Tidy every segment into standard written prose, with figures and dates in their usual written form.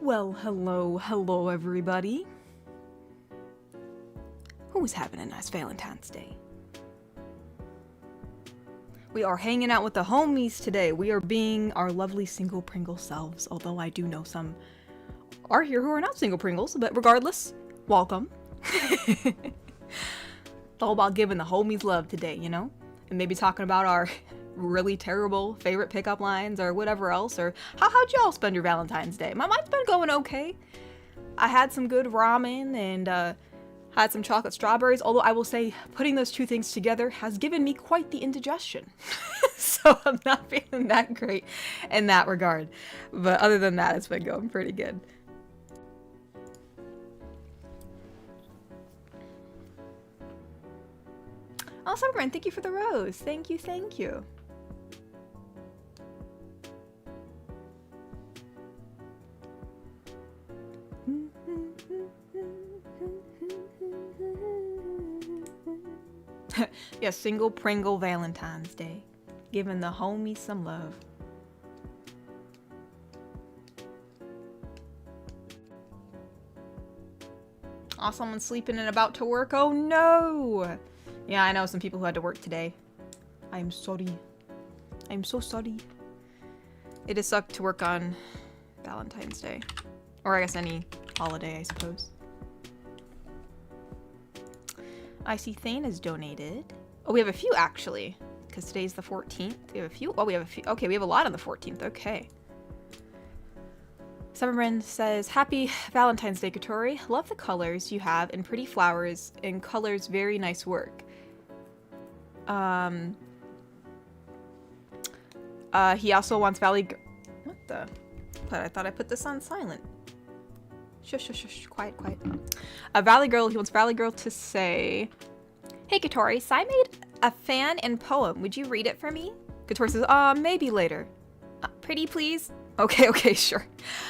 Well, hello everybody. Who's having a nice Valentine's Day? We are hanging out with the homies today. We are being our lovely single Pringle selves, although I do know some are here who are not single Pringles, but regardless, welcome. It's all about giving the homies love today, you know? And maybe talking about our really terrible favorite pickup lines or whatever else, or how'd y'all spend your Valentine's Day? Mine's been going okay. I had some good ramen and had some chocolate strawberries, although I will say putting those two things together has given me quite the indigestion. So I'm not feeling that great in that regard. But other than that, it's been going pretty good. Oh, Summerman, thank you for the rose. Thank you, thank you. Yeah, single Pringle Valentine's Day. Giving the homies some love. Oh, someone's sleeping and about to work. Oh no! Yeah, I know some people who had to work today. I'm sorry. I'm so sorry. It has sucked to work on Valentine's Day. Or I guess any holiday, I suppose. I see Thane has donated. Oh, we have a few actually, because today's the 14th. We have a few. Oh, we have a few. Okay, we have a lot on the 14th. Okay. Summerman says, Happy Valentine's Day, Katori. Love the colors you have and pretty flowers and colors. Very nice work. He also wants Valley. What the? But I thought I put this on silent. Shush, shush, shush. Quiet, quiet. Valley Girl. He wants Valley Girl to say, Hey, Katori. Sai made a fan and poem. Would you read it for me? Katori says, maybe later. Pretty, please. Okay, sure.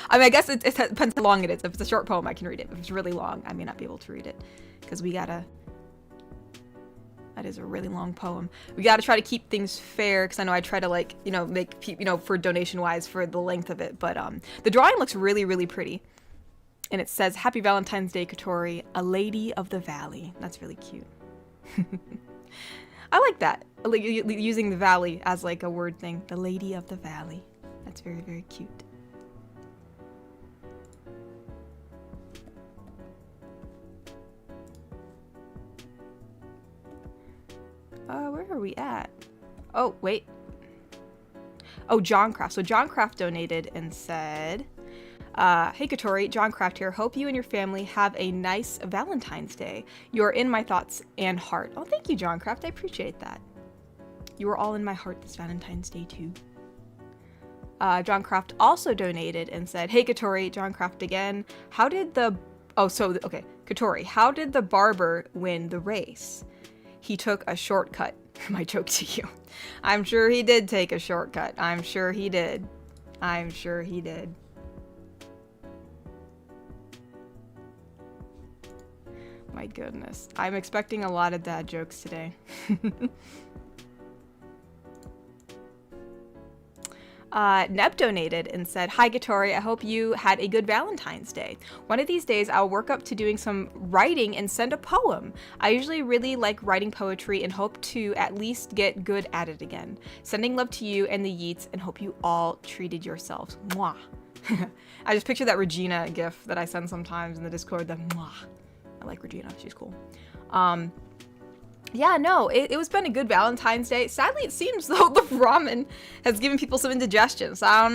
I mean, I guess it depends how long it is. If it's a short poem, I can read it. If it's really long, I may not be able to read it. Because we gotta... That is a really long poem. We gotta try to keep things fair, because I know I try to, like, you know, make, you know, for donation-wise for the length of it. But the drawing looks really, really pretty. And it says, Happy Valentine's Day, Katori, a lady of the valley. That's really cute. I like that. Like, using the valley as, like, a word thing. The lady of the valley. That's very, very cute. Where are we at? Oh, wait. Oh, John Craft. So John Craft donated and said, Hey Katori, John Craft here. Hope you and your family have a nice Valentine's Day. You're in my thoughts and heart. Oh, thank you, John Craft. I appreciate that. You are all in my heart this Valentine's Day, too. John Craft also donated and said, Hey Katori, John Craft again. How did the... Oh, so, okay. Katori, how did the barber win the race? He took a shortcut. My joke to you. I'm sure he did take a shortcut. I'm sure he did. I'm sure he did. My goodness. I'm expecting a lot of dad jokes today. Neb donated and said, Hi Katori, I hope you had a good Valentine's Day. One of these days I'll work up to doing some writing and send a poem. I usually really like writing poetry and hope to at least get good at it again. Sending love to you and the Yeats and hope you all treated yourselves. Mwah. I just picture that Regina gif that I send sometimes in the Discord, the mwah. I like Regina, she's cool. Yeah, no, it was been a good Valentine's Day. Sadly, it seems though the ramen has given people some indigestion. So I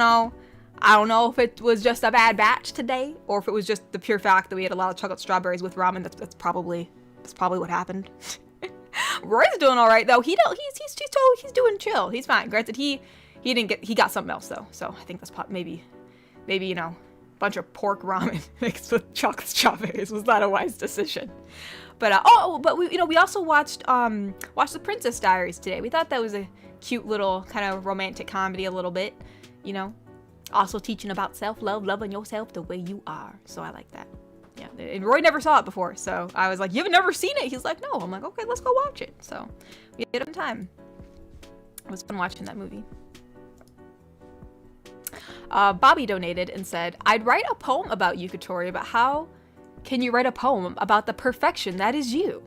don't know if it was just a bad batch today, or if it was just the pure fact that we had a lot of chocolate strawberries with ramen. That's probably what happened. Roy's doing all right though. He's doing chill. He's fine. Granted, he got something else though. So I think that's maybe you know, a bunch of pork ramen mixed with chocolate strawberries was not a wise decision. But but we also watched the Princess Diaries today. We thought that was a cute little kind of romantic comedy a little bit, you know. Also teaching about self-love, loving yourself the way you are. So I like that. Yeah, and Roy never saw it before, so I was like, "You've never seen it?" He's like, "No." I'm like, "Okay, let's go watch it." So we had some time. It was fun watching that movie. Bobby donated and said, I'd write a poem about you, Katori, but how can you write a poem about the perfection that is you?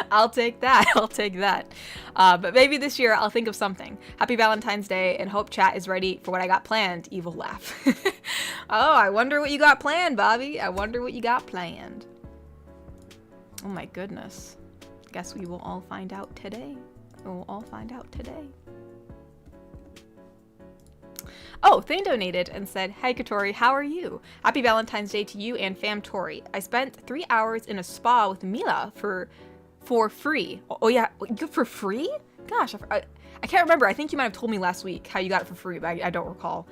I'll take that. I'll take that. But maybe this year I'll think of something. Happy Valentine's Day, and hope chat is ready for what I got planned. Evil laugh. Oh, I wonder what you got planned, Bobby. I wonder what you got planned. Oh my goodness. Guess we will all find out today. We'll all find out today. Oh, Thane donated and said, Hey Katori, how are you? Happy Valentine's Day to you and Fam Tori. I spent 3 hours in a spa with Mila for free. Oh yeah, for free? Gosh, I can't remember. I think you might have told me last week how you got it for free, but I don't recall.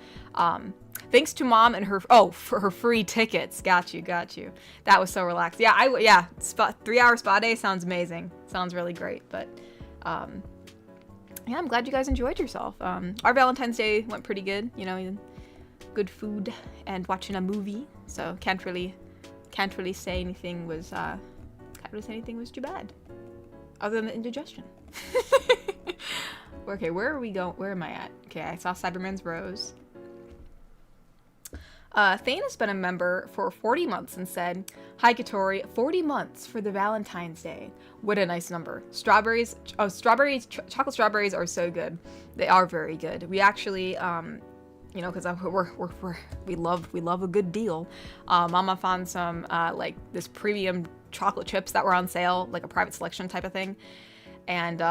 Thanks to mom and her, for her free tickets. Got you. That was so relaxed. Yeah, 3 hour spa day sounds amazing. Sounds really great, but yeah, I'm glad you guys enjoyed yourself. Our Valentine's Day went pretty good, you know, good food and watching a movie. So can't really say anything was too bad, other than the indigestion. Okay, where are we going? Where am I at? Okay, I saw Cyberman's Rose. Thane has been a member for 40 months and said, Hi Katori, 40 months for the Valentine's Day. What a nice number. Chocolate strawberries are so good. They are very good. We actually, you know, because we love a good deal. Mama found some, like this premium chocolate chips that were on sale, like a private selection type of thing. And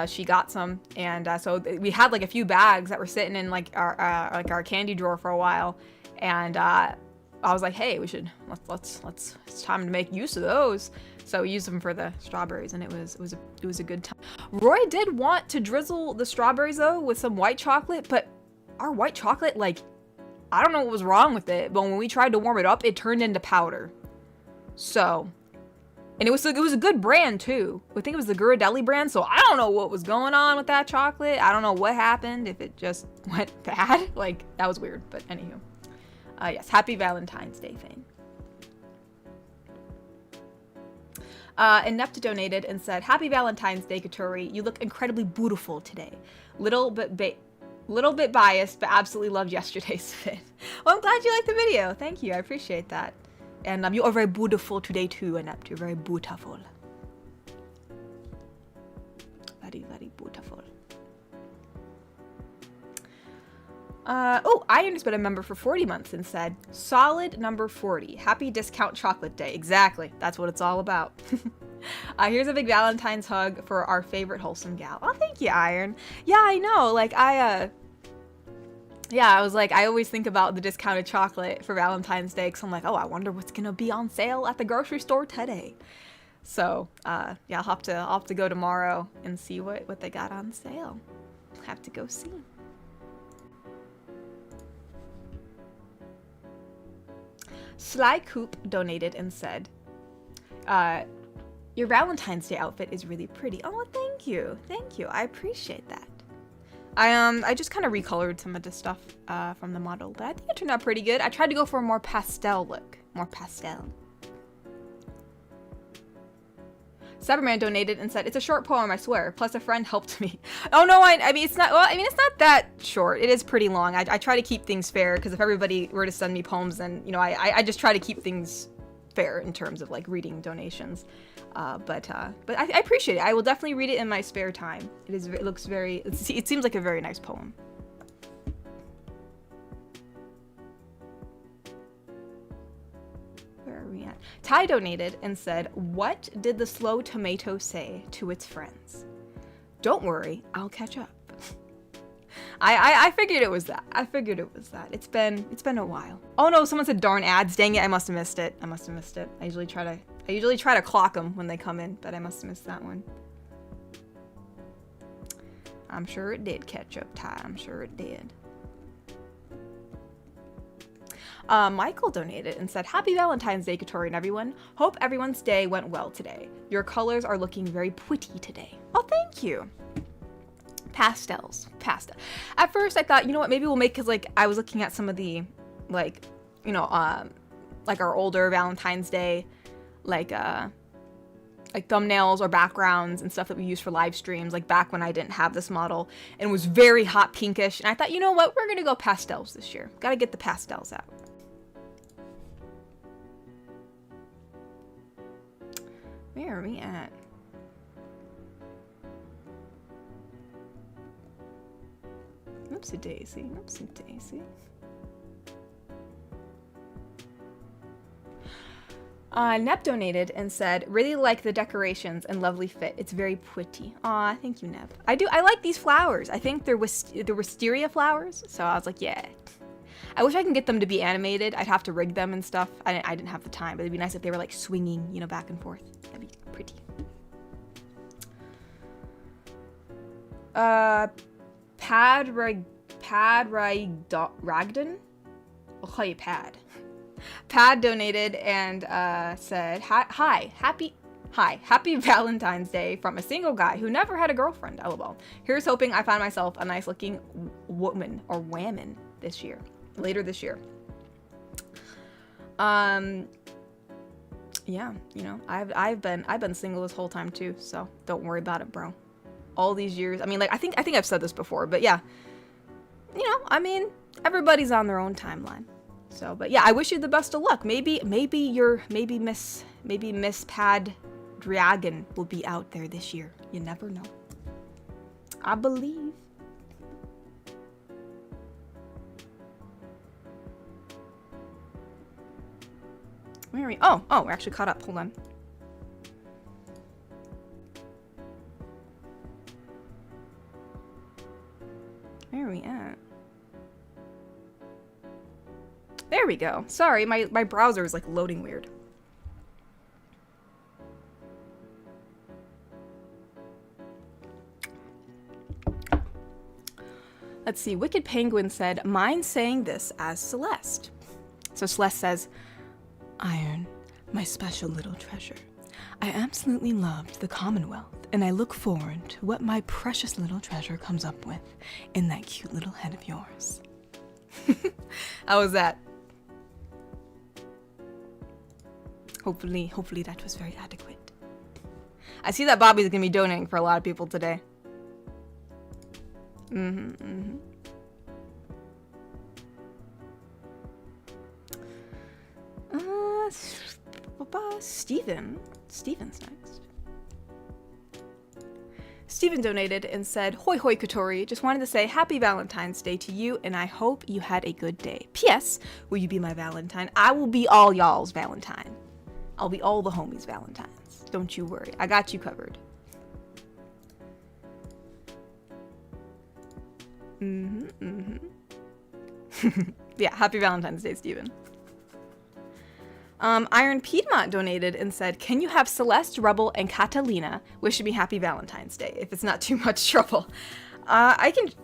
she got some, and so we had like a few bags that were sitting in like our candy drawer for a while, and I was like, hey, let's it's time to make use of those. So we used them for the strawberries, and it was a good time. Roy did want to drizzle the strawberries though with some white chocolate, but our white chocolate, like, I don't know what was wrong with it, but when we tried to warm it up, it turned into powder. So. And it was a good brand too. I think it was the Ghirardelli brand, so I don't know what was going on with that chocolate. I don't know what happened, if it just went bad. Like, that was weird, but anywho. Yes, happy Valentine's Day, Thane. Inepta donated and said, Happy Valentine's Day, Katori. You look incredibly beautiful today. Little bit biased, but absolutely loved yesterday's fit. Well, I'm glad you liked the video. Thank you, I appreciate that. And you are very beautiful today too, Inept. You're very beautiful. Very, very beautiful. Oh, Iron has been a member for 40 months and said, solid number 40. Happy discount chocolate day. Exactly. That's what it's all about. Here's a big Valentine's hug for our favorite wholesome gal. Oh, thank you, Iron. Yeah, I know. Like, yeah, I was like, I always think about the discounted chocolate for Valentine's Day, because I'm like, oh, I wonder what's gonna be on sale at the grocery store today. So, yeah, I'll have to go tomorrow and see what they got on sale. Have to go see. Sly Coop donated and said, your Valentine's Day outfit is really pretty. Oh, thank you. Thank you. I appreciate that. I just kind of recolored some of the stuff from the model, but I think it turned out pretty good. I tried to go for a more pastel look. More pastel. Cyberman donated and said, it's a short poem, I swear. Plus a friend helped me. Oh no, I mean, it's not, well, I mean, it's not that short. It is pretty long. I try to keep things fair, because if everybody were to send me poems, then, you know, I just try to keep things fair in terms of like reading donations. But I appreciate it. I will definitely read it in my spare time. It seems like a very nice poem. Where are we at? Ty donated and said, what did the slow tomato say to its friends? Don't worry, I'll catch up. I figured it was that. It's been a while. Oh no, someone said darn ads. Dang it, I must have missed it. I usually try to clock them when they come in, but I must have missed that one. I'm sure it did catch up, Ty. I'm sure it did. Michael donated and said, Happy Valentine's Day, Katori and everyone. Hope everyone's day went well today. Your colors are looking very pretty today. Oh, thank you. Pastels. At first I thought, you know what, maybe we'll make, because like I was looking at some of the, like, you know, like our older Valentine's Day, like like thumbnails or backgrounds and stuff that we use for live streams, like back when I didn't have this model and was very hot pinkish. And I thought, you know what, we're gonna go pastels this year. Gotta get the pastels out. Where are we at? Oopsie daisy, oopsie daisy. Nep donated and said, really like the decorations and lovely fit. It's very pretty. Aw, thank you, Nep. I like these flowers. I think they're wisteria flowers. So I was like, yeah. I wish I can get them to be animated. I'd have to rig them and stuff. I didn't have the time, but it'd be nice if they were like swinging, you know, back and forth. That'd be pretty. Ragden? I'll call you Pad. Pad donated and said, Hi, happy Valentine's Day from a single guy who never had a girlfriend, lol. Here's hoping I find myself a nice looking woman or whammon later this year. Yeah, you know, I've been single this whole time too, so don't worry about it, bro. All these years, I mean, like, I think I've said this before, but yeah, you know, I mean, everybody's on their own timeline. So, but yeah, I wish you the best of luck. Maybe Miss Pad Dragon will be out there this year. You never know. I believe. Where are we? Oh, we're actually caught up. Hold on. Where are we at? There we go. Sorry, my browser is like loading weird. Let's see. Wicked Penguin said, mind saying this as Celeste. So Celeste says, Iron, my special little treasure. I absolutely loved the Commonwealth, and I look forward to what my precious little treasure comes up with in that cute little head of yours. How was that? Hopefully that was very adequate. I see that Bobby's gonna be donating for a lot of people today. Steven's next. Steven donated and said, Hoi hoi Katori, just wanted to say happy Valentine's Day to you, and I hope you had a good day. P.S. Will you be my Valentine? I will be all y'all's Valentine. I'll be all the homies' Valentines. Don't you worry. I got you covered. Yeah, happy Valentine's Day, Steven. Iron Piedmont donated and said, can you have Celeste, Rebel, and Catalina wishing me happy Valentine's Day, if it's not too much trouble? I think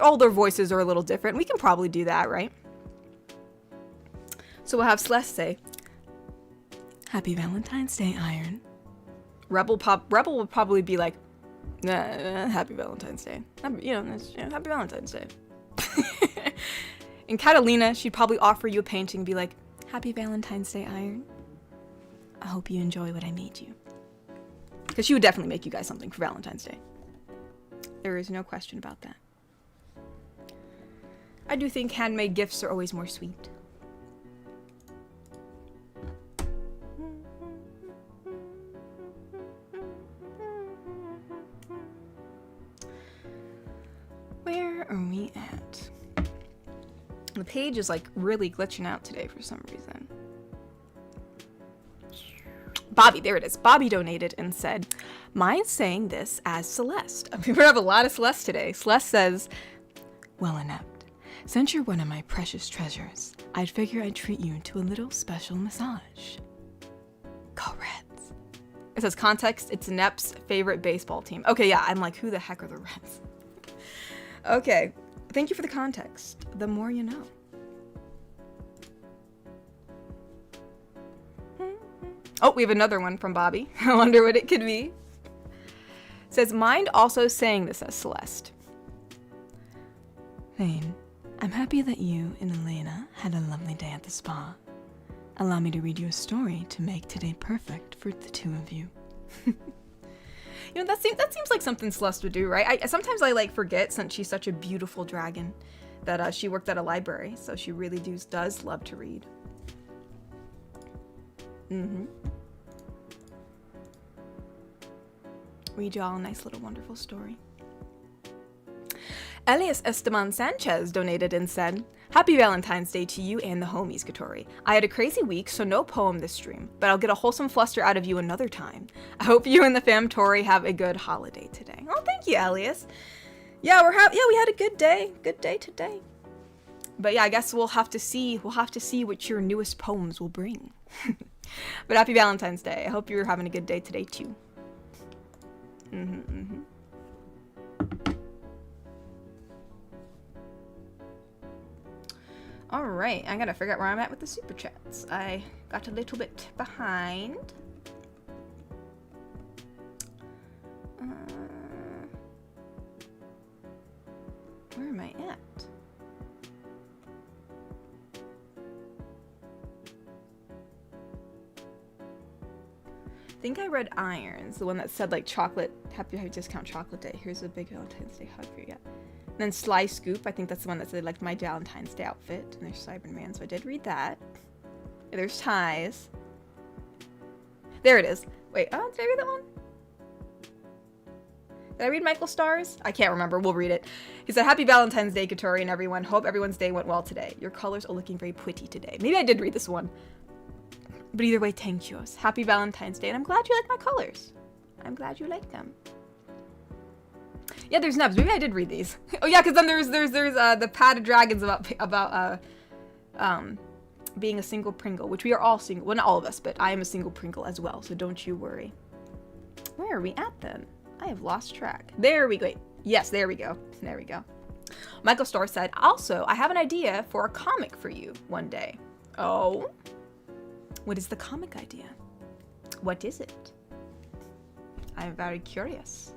all their voices are a little different. We can probably do that, right? So we'll have Celeste say, happy Valentine's Day, Iron. Rebel would probably be like, happy Valentine's Day. Happy Valentine's Day. And Catalina, she'd probably offer you a painting and be like, happy Valentine's Day, Iron. I hope you enjoy what I made you. Because she would definitely make you guys something for Valentine's Day. There is no question about that. I do think handmade gifts are always more sweet. Where are we at? The page is like really glitching out today for some reason. Bobby, there it is. Bobby donated and said, mind saying this as Celeste. I mean, we have a lot of Celeste today. Celeste says, well, inept, since you're one of my precious treasures, I'd figure I'd treat you to a little special massage. Go Reds. It says context, it's Inept's favorite baseball team. Okay, yeah, I'm like, who the heck are the Reds? Okay, thank you for the context. The more you know. Oh, we have another one from Bobby. I wonder what it could be. It says, mind also saying this as Celeste. Thane, I'm happy that you and Elena had a lovely day at the spa. Allow me to read you a story to make today perfect for the two of you. You know, that seems like something Celeste would do, right? Sometimes I like forget, since she's such a beautiful dragon, that she worked at a library, so she really does love to read. Read you all a nice little wonderful story. Elias Esteban Sanchez donated and said, Happy Valentine's Day to you and the homies, Katori. I had a crazy week, so no poem this stream, but I'll get a wholesome fluster out of you another time. I hope you and the fam Tori have a good holiday today. Oh, thank you, Elias. Yeah, we had a good day today. But yeah, I guess we'll have to see what your newest poems will bring. But happy Valentine's Day. I hope you're having a good day today too. All right, I gotta figure out where I'm at with the super chats. I got a little bit behind. Where am I at? I think I read Irons, the one that said like chocolate, happy discount chocolate day. Here's a big Valentine's Day hug for you. And then Sly Scoop, I think that's the one that said like my Valentine's Day outfit. And there's Cyberman, so I did read that. There's Ties. There it is. Wait, did I read that one? Did I read Michael Stars? I can't remember. We'll read it. He said, Happy Valentine's Day, Katori and everyone. Hope everyone's day went well today. Your colors are looking very pretty today. Maybe I did read this one. But either way, thank yous. Happy Valentine's Day, and I'm glad you like my colors. I'm glad you like them. Yeah, there's nubs. Maybe I did read these. Oh yeah, because then there's the Padded Dragons about being a single Pringle, which we are all single. Well, not all of us, but I am a single Pringle as well. So don't you worry. Where are we at then? I have lost track. There we go. Wait. Yes, there we go. There we go. Michael Starr said, also, I have an idea for a comic for you one day. Oh. What is the comic idea? What is it? I'm very curious.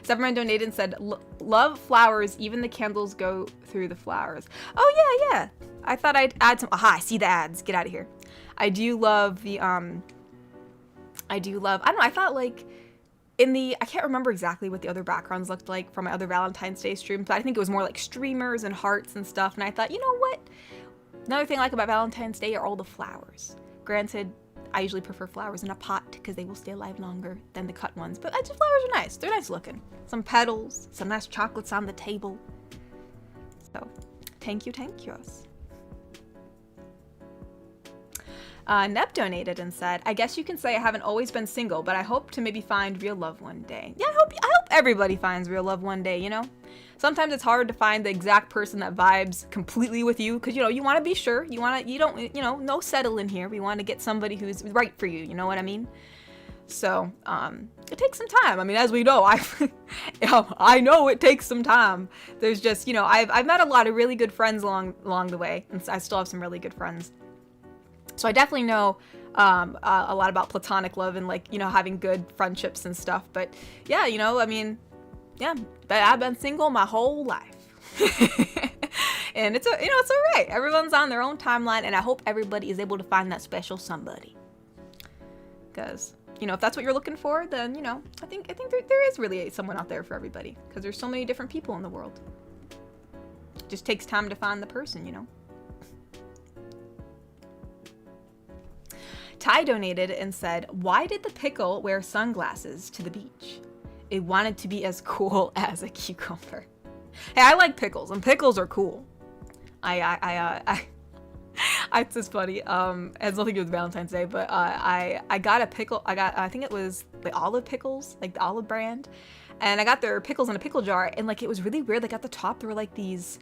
Severman donated and said, love flowers, even the candles go through the flowers. Oh, yeah. I thought I'd add some. Aha, I see the ads. Get out of here. I do love the, I don't know, I thought like, I can't remember exactly what the other backgrounds looked like from my other Valentine's Day streams, but I think it was more like streamers and hearts and stuff, and I thought, you know what? Another thing I like about Valentine's Day are all the flowers. Granted, I usually prefer flowers in a pot because they will stay alive longer than the cut ones. But flowers are nice. They're nice looking. Some petals, some nice chocolates on the table. So, thank yous. Neb donated and said, I guess you can say I haven't always been single, but I hope to maybe find real love one day. Yeah, I hope everybody finds real love one day, you know? Sometimes it's hard to find the exact person that vibes completely with you because, you want to be sure. No settle in here. We want to get somebody who's right for you. You know what I mean? So, it takes some time. I mean, as we know, I know it takes some time. There's just, I've met a lot of really good friends along the way, and I still have some really good friends. So I definitely know a lot about platonic love and having good friendships and stuff. But yeah, but I've been single my whole life. And it's all right. Everyone's on their own timeline, and I hope everybody is able to find that special somebody. Because, if that's what you're looking for, then, I think there is really someone out there for everybody. Because there's so many different people in the world. It just takes time to find the person, Ty donated and said, why did the pickle wear sunglasses to the beach? It wanted to be as cool as a cucumber. Hey, I like pickles, and pickles are cool. It's just funny. It has nothing to do with Valentine's Day, but I got a pickle. I think it was the Olive Pickles, like the Olive brand, and I got their pickles in a pickle jar, and it was really weird. Like at the top, there were these,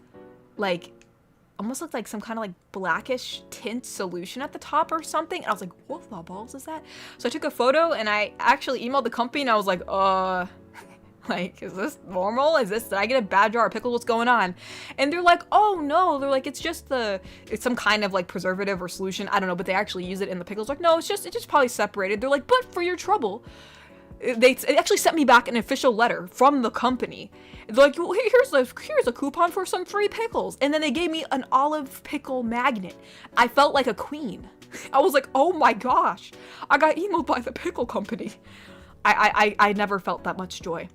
almost looked like some kind of blackish tint solution at the top or something. And I was like, what the balls is that? So I took a photo and I actually emailed the company and I was like, is this normal? Did I get a bad jar of pickles? What's going on? And they're like, oh no, they're like, it's some kind of preservative or solution. I don't know, but they actually use it in the pickles. No, it's just probably separated. They're like, but for your trouble, they actually sent me back an official letter from the company. They're like, well, here's a coupon for some free pickles. And then they gave me an olive pickle magnet. I felt like a queen. I was like, oh my gosh, I got emailed by the pickle company. I never felt that much joy.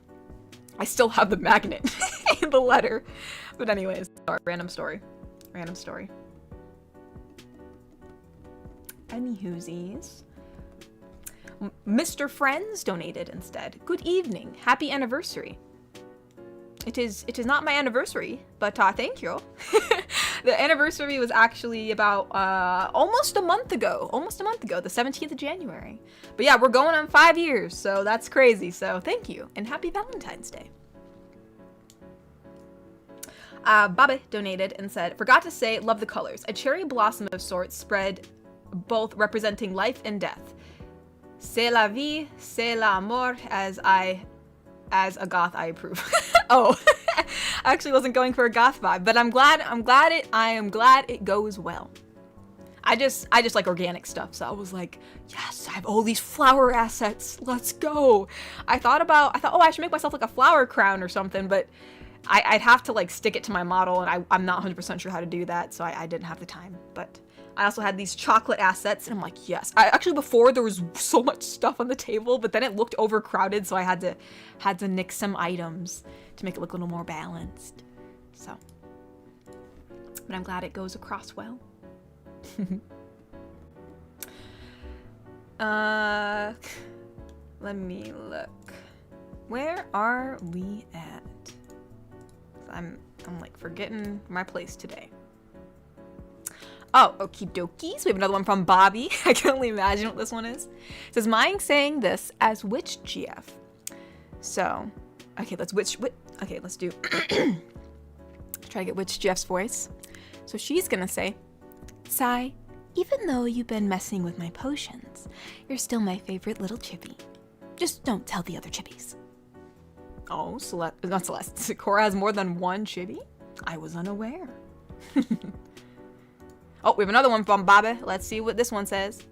I still have the magnet in the letter. But anyways, sorry, random story. Any whoosies? Mr. Friends donated instead. Good evening. Happy anniversary. It is not my anniversary, but thank you. The anniversary was actually about almost a month ago, the 17th of January. But yeah, we're going on 5 years, so that's crazy. So thank you, and happy Valentine's Day. Baba donated and said, forgot to say, love the colors. A cherry blossom of sorts spread both representing life and death. C'est la vie, c'est l'amour, as a goth I approve. Oh, I actually wasn't going for a goth vibe, but I am glad it goes well. I just like organic stuff, so I was like, yes, I have all these flower assets, let's go. I thought, oh, I should make myself like a flower crown or something, but I'd have to like stick it to my model, and I'm not 100% sure how to do that, so I didn't have the time. But I also had these chocolate assets, and I'm like, yes. Actually, before there was so much stuff on the table, but then it looked overcrowded, so I had to nix some items to make it look a little more balanced. So, but I'm glad it goes across well. Let me look. Where are we at? I'm like forgetting my place today. Oh, okie dokies. We have another one from Bobby. I can only imagine what this one is. It says, mine saying this as which GF? So, okay, let's do, try to get which GF's voice. So she's gonna say, Sai, even though you've been messing with my potions, you're still my favorite little chippy. Just don't tell the other chippies. Oh, not Celeste. Cora has more than one chibi? I was unaware. Oh, we have another one from Baba. Let's see what this one says.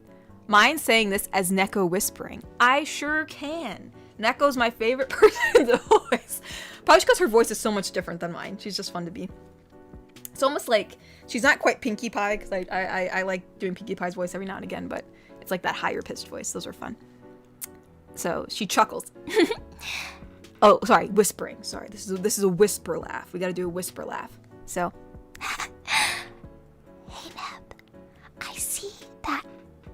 Mine's saying this as Neko whispering. I sure can. Neko's my favorite person to voice. Probably because her voice is so much different than mine. She's just fun to be. It's almost like, she's not quite Pinkie Pie, because I like doing Pinkie Pie's voice every now and again, but it's like that higher pitched voice. Those are fun. So she chuckles. Oh, sorry, whispering. Sorry, this is a whisper laugh. We gotta do a whisper laugh. So. Hey, Neb. I see that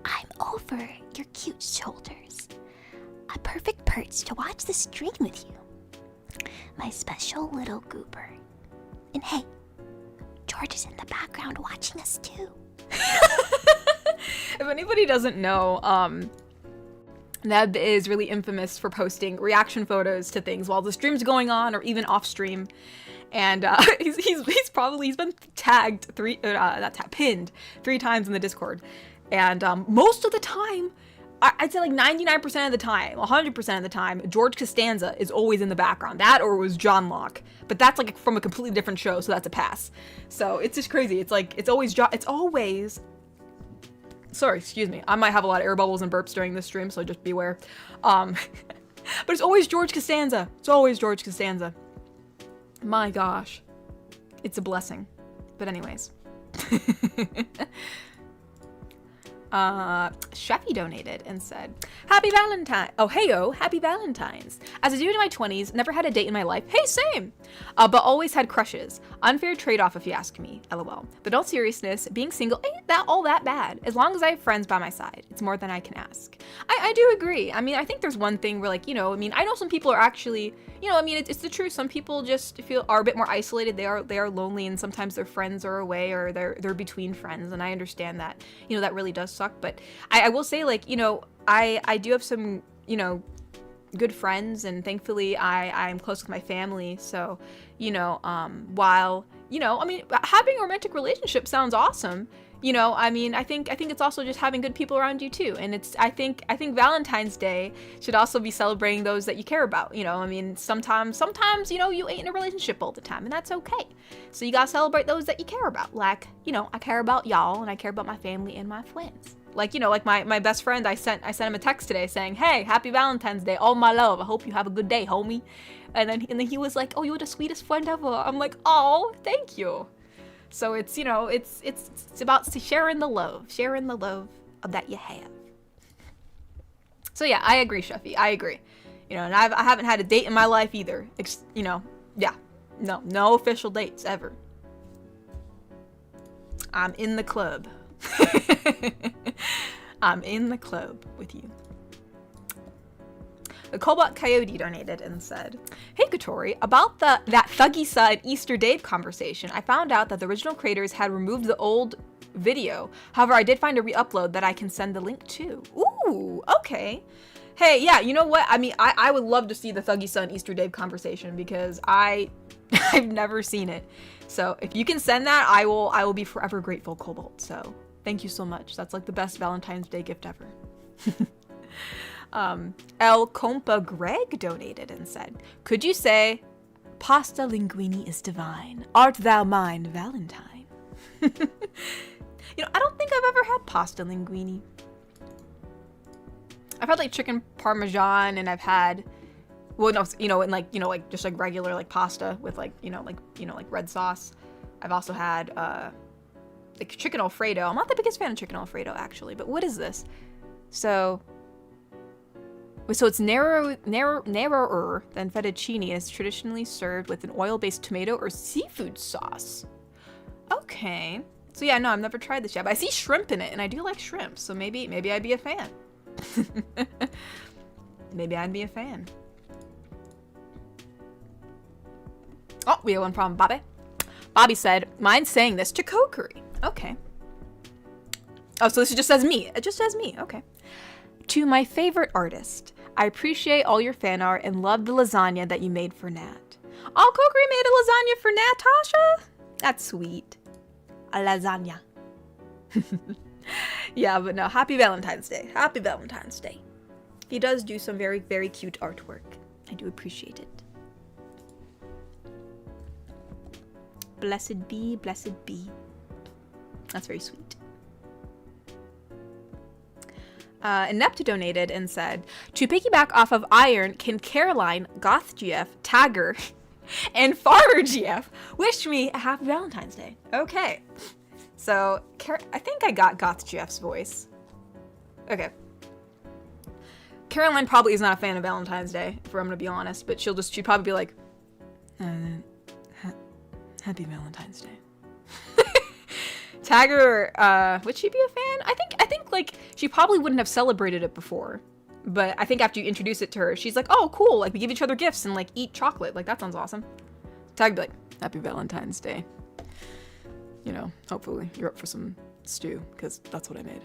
I'm over your cute shoulders. A perfect perch to watch the stream with you. My special little goober. And hey, George is in the background watching us too. If anybody doesn't know, Neb is really infamous for posting reaction photos to things while the stream's going on or even off stream. And he's been tagged pinned 3 times in the Discord. And most of the time, I'd say like 99% of the time, 100% of the time, George Costanza is always in the background. That or it was John Locke. But that's like from a completely different show, so that's a pass. So it's just crazy. It's like, it's always, sorry, excuse me. I might have a lot of air bubbles and burps during this stream, so just beware. But it's always George Costanza. It's always George Costanza. My gosh. It's a blessing. But anyways. Sheffy donated and said, Happy Valentine. Oh, heyo, happy Valentines. As a dude in my 20s, never had a date in my life. Hey, same. But always had crushes. Unfair trade-off if you ask me. LOL. But in all seriousness, being single ain't all that bad. As long as I have friends by my side, it's more than I can ask. I do agree. I mean, I think there's one thing where like, I know some people are actually, it's the truth. Some people just are a bit more isolated. They are lonely, and sometimes their friends are away or they're between friends. And I understand that, that really does suck. But I will say, like, I do have some, good friends, and thankfully I'm close with my family. So, while, having a romantic relationship sounds awesome, I think it's also just having good people around you too. And I think Valentine's Day should also be celebrating those that you care about. Sometimes, you ain't in a relationship all the time, and that's okay. So you gotta celebrate those that you care about. Like, I care about y'all, and I care about my family and my friends. Like, you know, like my best friend, I sent him a text today saying, hey, happy Valentine's Day, all my love, I hope you have a good day, homie. And then he was like, oh, you're the sweetest friend ever. I'm like, oh, thank you. So it's, you know, it's about sharing the love that you have. So yeah, I agree, Shuffy, I agree. You know, and I haven't had a date in my life either. You know, yeah, no official dates ever. I'm in the club. I'm in the club with you. The Cobalt Coyote donated and said, hey Katori, about that Thuggy Side Easter Dave conversation, I found out that the original creators had removed the old video. However, I did find a re-upload that I can send the link to. Ooh, okay. Hey, yeah, you know what? I mean, I would love to see the Thuggy Son Easter Dave conversation because I've never seen it. So if you can send that, I will be forever grateful, Cobalt. So thank you so much. That's like the best Valentine's Day gift ever. El Compa Greg donated and said, could you say, pasta linguine is divine, art thou mine, Valentine? You know, I don't think I've ever had pasta linguine. I've had like chicken parmesan, and I've had, well, no, you know, and like, you know, like just like regular like pasta with like, you know, like red sauce. I've also had like chicken Alfredo. I'm not the biggest fan of chicken Alfredo actually, but what is this? So it's narrower than fettuccine, and is traditionally served with an oil-based tomato or seafood sauce. Okay. So yeah, no, I've never tried this yet, but I see shrimp in it, and I do like shrimp, so maybe I'd be a fan. Maybe I'd be a fan. Oh, we have one from Bobby. Bobby said, mind saying this to Kokiri. Okay. Oh, so this just says me. It just says me. Okay. To my favorite artist, I appreciate all your fan art and love the lasagna that you made for Nat. Oh, Kokiri made a lasagna for Natasha? That's sweet. A lasagna. Yeah, but no, happy Valentine's Day. Happy Valentine's Day. He does do some very, very cute artwork. I do appreciate it. Blessed be, blessed be. That's very sweet. Inepta donated and said, to piggyback off of Iron, can Caroline, Goth GF, Tagger, and Farmer GF wish me a happy Valentine's Day? Okay. So, I think I got Goth GF's voice. Okay. Caroline probably is not a fan of Valentine's Day, if I'm gonna be honest, but she'd probably be like, happy Valentine's Day. Tagger, would she be a fan? I think like she probably wouldn't have celebrated it before, but I think after you introduce it to her, she's like, oh, cool, like we give each other gifts and like eat chocolate, like that sounds awesome. Tag be like, happy Valentine's Day. You know, hopefully you're up for some stew, because that's what I made.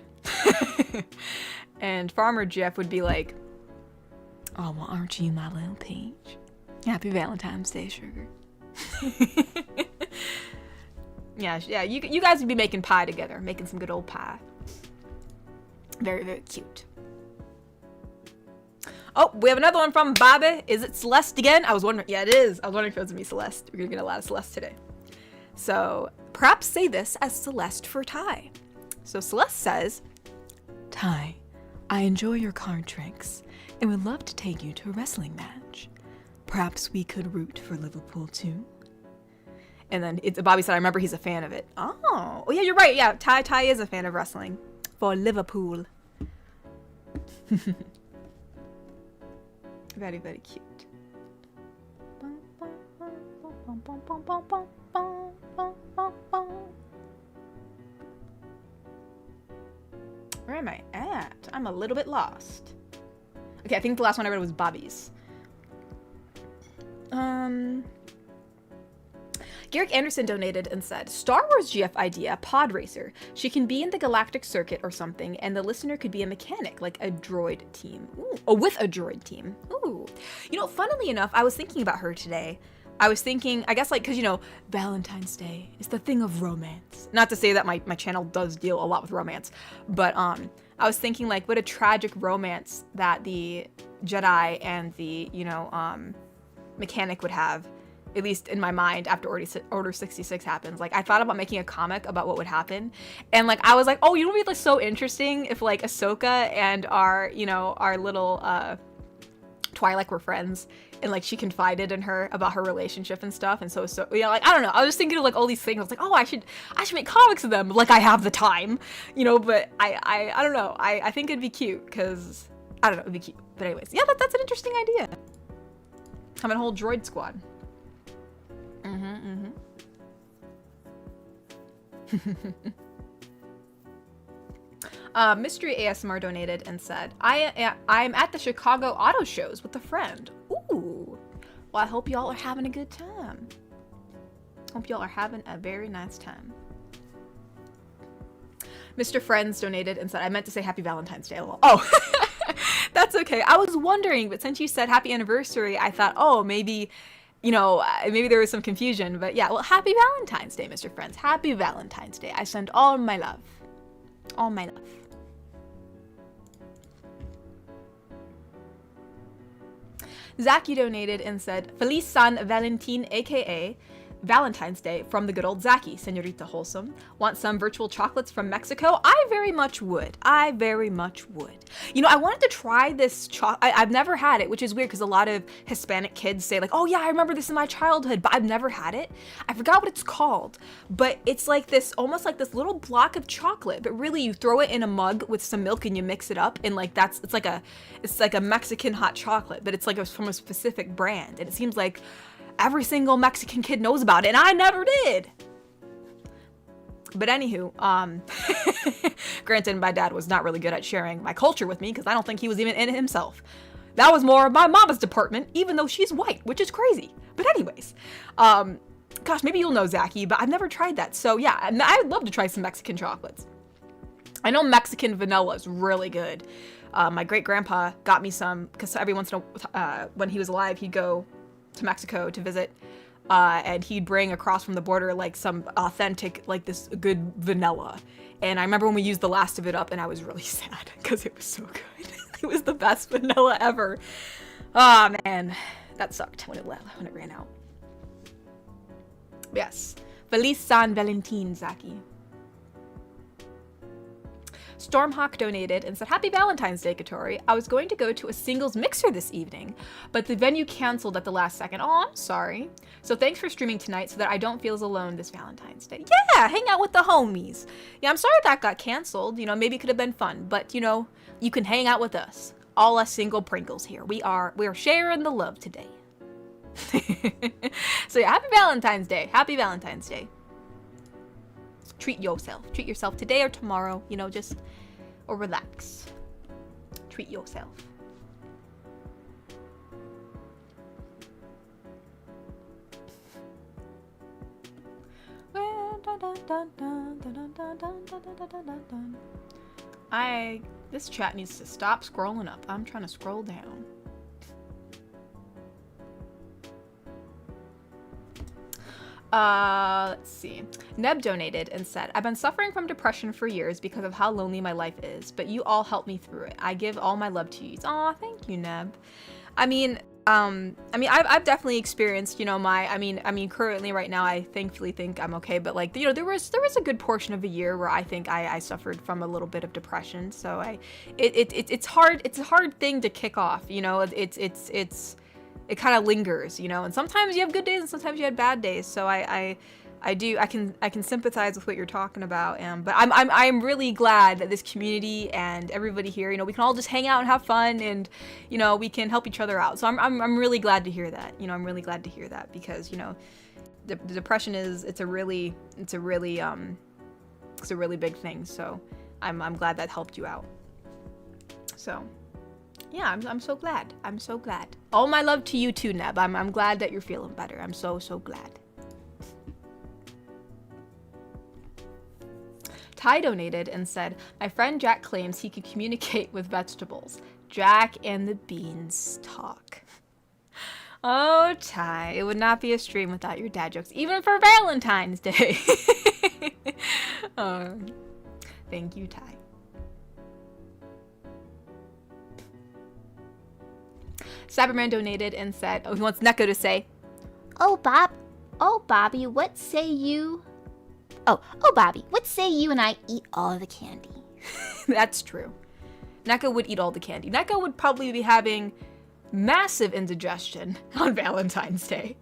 And Farmer Jeff would be like, oh, well, aren't you my little peach? Happy Valentine's Day, sugar. Yeah, you guys would be making pie together, making some good old pie. Very, very cute. Oh, we have another one from Bobby. Is it Celeste again? I was wondering. Yeah, it is. I was wondering if it was going to be Celeste. We're going to get a lot of Celeste today. So, perhaps say this as Celeste for Ty. So, Celeste says, Ty, I enjoy your card tricks and would love to take you to a wrestling match. Perhaps we could root for Liverpool too. And then Bobby said, I remember he's a fan of it. Oh, yeah, you're right. Yeah, Ty is a fan of wrestling for Liverpool. Very, very cute. Where am I at? I'm a little bit lost. Okay, I think the last one I read was Bobby's. Garrick Anderson donated and said, Star Wars GF idea, pod racer. She can be in the galactic circuit or something, and the listener could be a mechanic, like a droid team. Ooh. Oh, with a droid team. Ooh. You know, funnily enough, I was thinking about her today. I was thinking, I guess like, because, you know, Valentine's Day is the thing of romance. Not to say that my channel does deal a lot with romance, but I was thinking like what a tragic romance that the Jedi and the, you know, mechanic would have at least in my mind, after Order 66 happens. Like, I thought about making a comic about what would happen. And, like, I was like, oh, you know what would be, like, so interesting if, like, Ahsoka and our, you know, our little, Twilight were friends, and like she confided in her about her relationship and stuff, and so yeah, like I don't know, I was just thinking of like all these things. I was like, oh, I should make comics of them, like I have the time, you know, but I don't know, I think it'd be cute, because I don't know, it'd be cute. But anyways, yeah, that's an interesting idea. Having a whole droid squad. Mystery ASMR donated and said, I'm at the Chicago auto shows with a friend. Ooh. Well, I hope y'all are having a good time. Hope y'all are having a very nice time. Mr. Friends donated and said, I meant to say happy Valentine's Day. Oh, that's okay. I was wondering, but since you said happy anniversary, I thought, oh, maybe, you know, maybe there was some confusion. But yeah, well, happy Valentine's Day, Mr. Friends. Happy Valentine's Day. I send all my love. All my love. Zaki donated and said, Feliz San Valentin, aka Valentine's Day, from the good old Zaki, Senorita Wholesome. Want some virtual chocolates from Mexico? I very much would. I very much would. You know, I wanted to try this I've never had it, which is weird because a lot of Hispanic kids say like, oh yeah, I remember this in my childhood, but I've never had it. I forgot what it's called, but it's like this, almost like this little block of chocolate, but really you throw it in a mug with some milk and you mix it up, and like it's like a Mexican hot chocolate, but it's like from a specific brand, and it seems like every single Mexican kid knows about it, and I never did. But anywho, granted, my dad was not really good at sharing my culture with me, because I don't think he was even in it himself. That was more of my mama's department, even though she's white, which is crazy. But anyways, gosh, maybe you'll know Zaki, but I've never tried that. So yeah, I would love to try some Mexican chocolates. I know Mexican vanilla is really good. My great-grandpa got me some, because every once in a when he was alive, he'd go to Mexico to visit, and he'd bring across from the border like some authentic, like this good vanilla. And I remember when we used the last of it up, and I was really sad because it was so good. It was the best vanilla ever. Oh man, that sucked when it ran out. Yes, Feliz San Valentin, Zaki. Stormhawk donated and said, Happy Valentine's Day, Katori. I was going to go to a singles mixer this evening, but the venue canceled at the last second. Oh, I'm sorry. So thanks for streaming tonight so that I don't feel as alone this Valentine's Day. Yeah, hang out with the homies. Yeah, I'm sorry that got canceled. You know, maybe it could have been fun, but you know, you can hang out with us. All us single Pringles here. We are sharing the love today. So yeah, happy Valentine's Day. Happy Valentine's Day. Treat yourself. Treat yourself today or tomorrow, you know, or relax. Treat yourself. This chat needs to stop scrolling up. I'm trying to scroll down. Let's see. Neb donated and said, I've been suffering from depression for years because of how lonely my life is, but you all helped me through it. I give all my love to you. Aw, thank you, Neb. I've definitely experienced, you know, currently right now, I thankfully think I'm okay, but like, you know, there was a good portion of a year where I think I suffered from a little bit of depression. So it's a hard thing to kick off, you know, it kind of lingers, you know, and sometimes you have good days and sometimes you have bad days. So I can sympathize with what you're talking about. But I'm really glad that this community and everybody here, you know, we can all just hang out and have fun, and you know, we can help each other out. So I'm really glad to hear that. You know, I'm really glad to hear that, because you know, the depression it's a really big thing. So I'm glad that helped you out. So. Yeah, I'm so glad. I'm so glad. All my love to you too, Neb. I'm glad that you're feeling better. I'm so glad. Ty donated and said, my friend Jack claims he can communicate with vegetables. Jack and the beans talk. Oh, Ty, it would not be a stream without your dad jokes, even for Valentine's Day. Oh, thank you, Ty. Cyberman donated and said, oh, he wants Neko to say, Oh, Bob, Oh, Bobby, what say you? Oh, Bobby, what say you and I eat all the candy? That's true. Neko would eat all the candy. Neko would probably be having massive indigestion on Valentine's Day.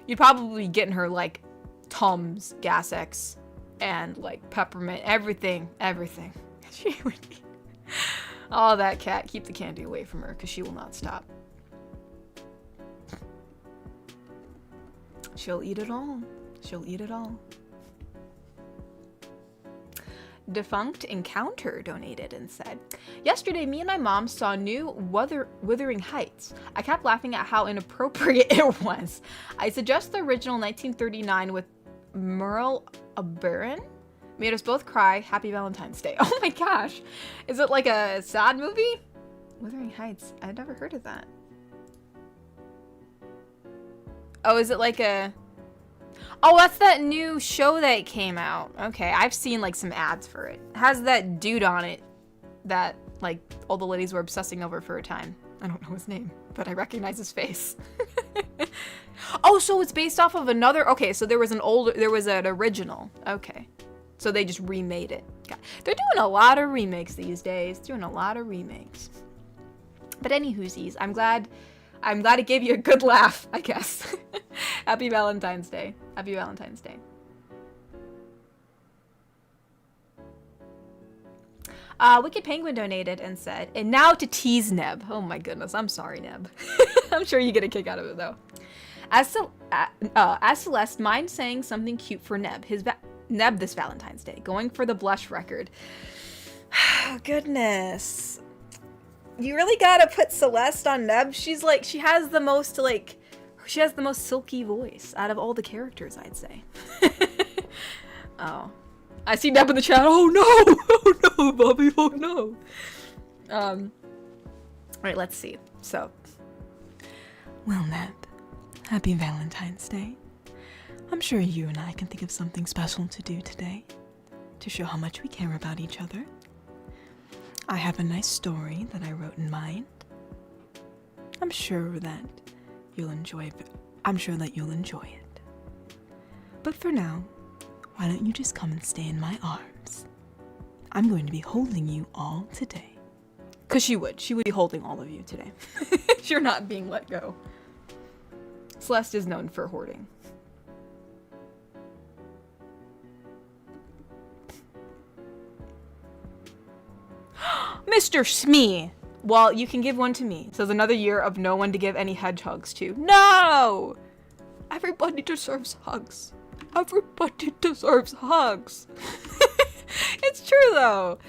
You'd probably be getting her like Tums, Gas X, and like peppermint, everything. She would eat. Oh, that cat, keep the candy away from her because she will not stop. She'll eat it all. She'll eat it all. Defunct Encounter donated and said, yesterday me and my mom saw new Wuthering Heights. I kept laughing at how inappropriate it was. I suggest the original 1939 with Merle Oberon. Made us both cry. Happy Valentine's Day. Oh my gosh. Is it like a sad movie? Wuthering Heights. I'd never heard of that. Oh, is it like a... Oh, that's that new show that came out. Okay, I've seen like some ads for it. It has that dude on it that like all the ladies were obsessing over for a time. I don't know his name, but I recognize his face. Oh, so it's based off of another... Okay, so there was an original. Okay. So they just remade it. God. They're doing a lot of remakes these days. Doing a lot of remakes. But anywhoosies, I'm glad it gave you a good laugh, I guess. Happy Valentine's Day. Happy Valentine's Day. Wicked Penguin donated and said, and now to tease Neb. Oh my goodness, I'm sorry, Neb. I'm sure you get a kick out of it, though. As Celeste, mind saying something cute for Neb. Neb this Valentine's Day. Going for the blush record. Oh, goodness. You really gotta put Celeste on Neb. She's like, she has the most silky voice out of all the characters, I'd say. Oh. I see Neb in the chat. Oh no! Oh no, Bobby, oh no. Alright, let's see. So. Well, Neb, happy Valentine's Day. I'm sure you and I can think of something special to do today to show how much we care about each other. I have a nice story that I wrote in mind. I'm sure that you'll enjoy it. But for now, why don't you just come and stay in my arms? I'm going to be holding you all today. Because she would be holding all of you today. You're not being let go. Celeste is known for hoarding. Mr. Smee! Well, you can give one to me. It says another year of no one to give any hedgehogs to. No! Everybody deserves hugs. Everybody deserves hugs. It's true, though.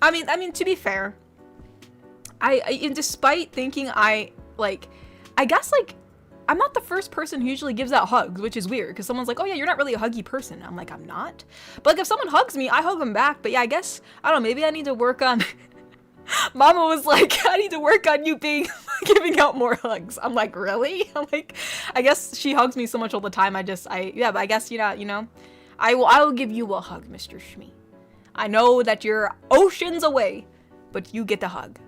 I mean, to be fair, I despite thinking I'm not the first person who usually gives out hugs, which is weird, because someone's like, oh yeah, you're not really a huggy person. I'm like, I'm not. But like, if someone hugs me, I hug them back. But yeah, I guess, I don't know, maybe I need to work on... Mama was like, I need to work on you giving out more hugs. I'm like, really? I'm like, I guess she hugs me so much all the time. But I guess, I will give you a hug, Mr. Shmee. I know that you're oceans away, but you get the hug.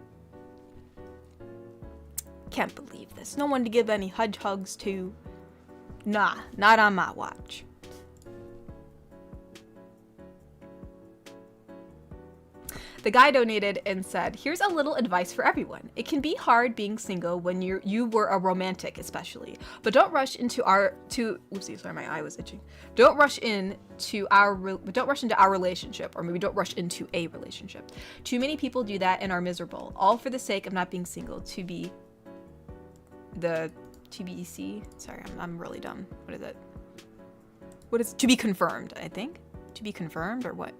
Can't believe this. No one to give any hugs to. Nah, not on my watch. The guy donated and said, here's a little advice for everyone. It can be hard being single when you were a romantic, especially. But don't rush into oopsie, sorry, my eye was itching. Don't rush into our relationship, or maybe don't rush into a relationship. Too many people do that and are miserable, all for the sake of not being single. To be TBC. Sorry, I'm really dumb. What is it? What is to be confirmed? I think to be confirmed or what?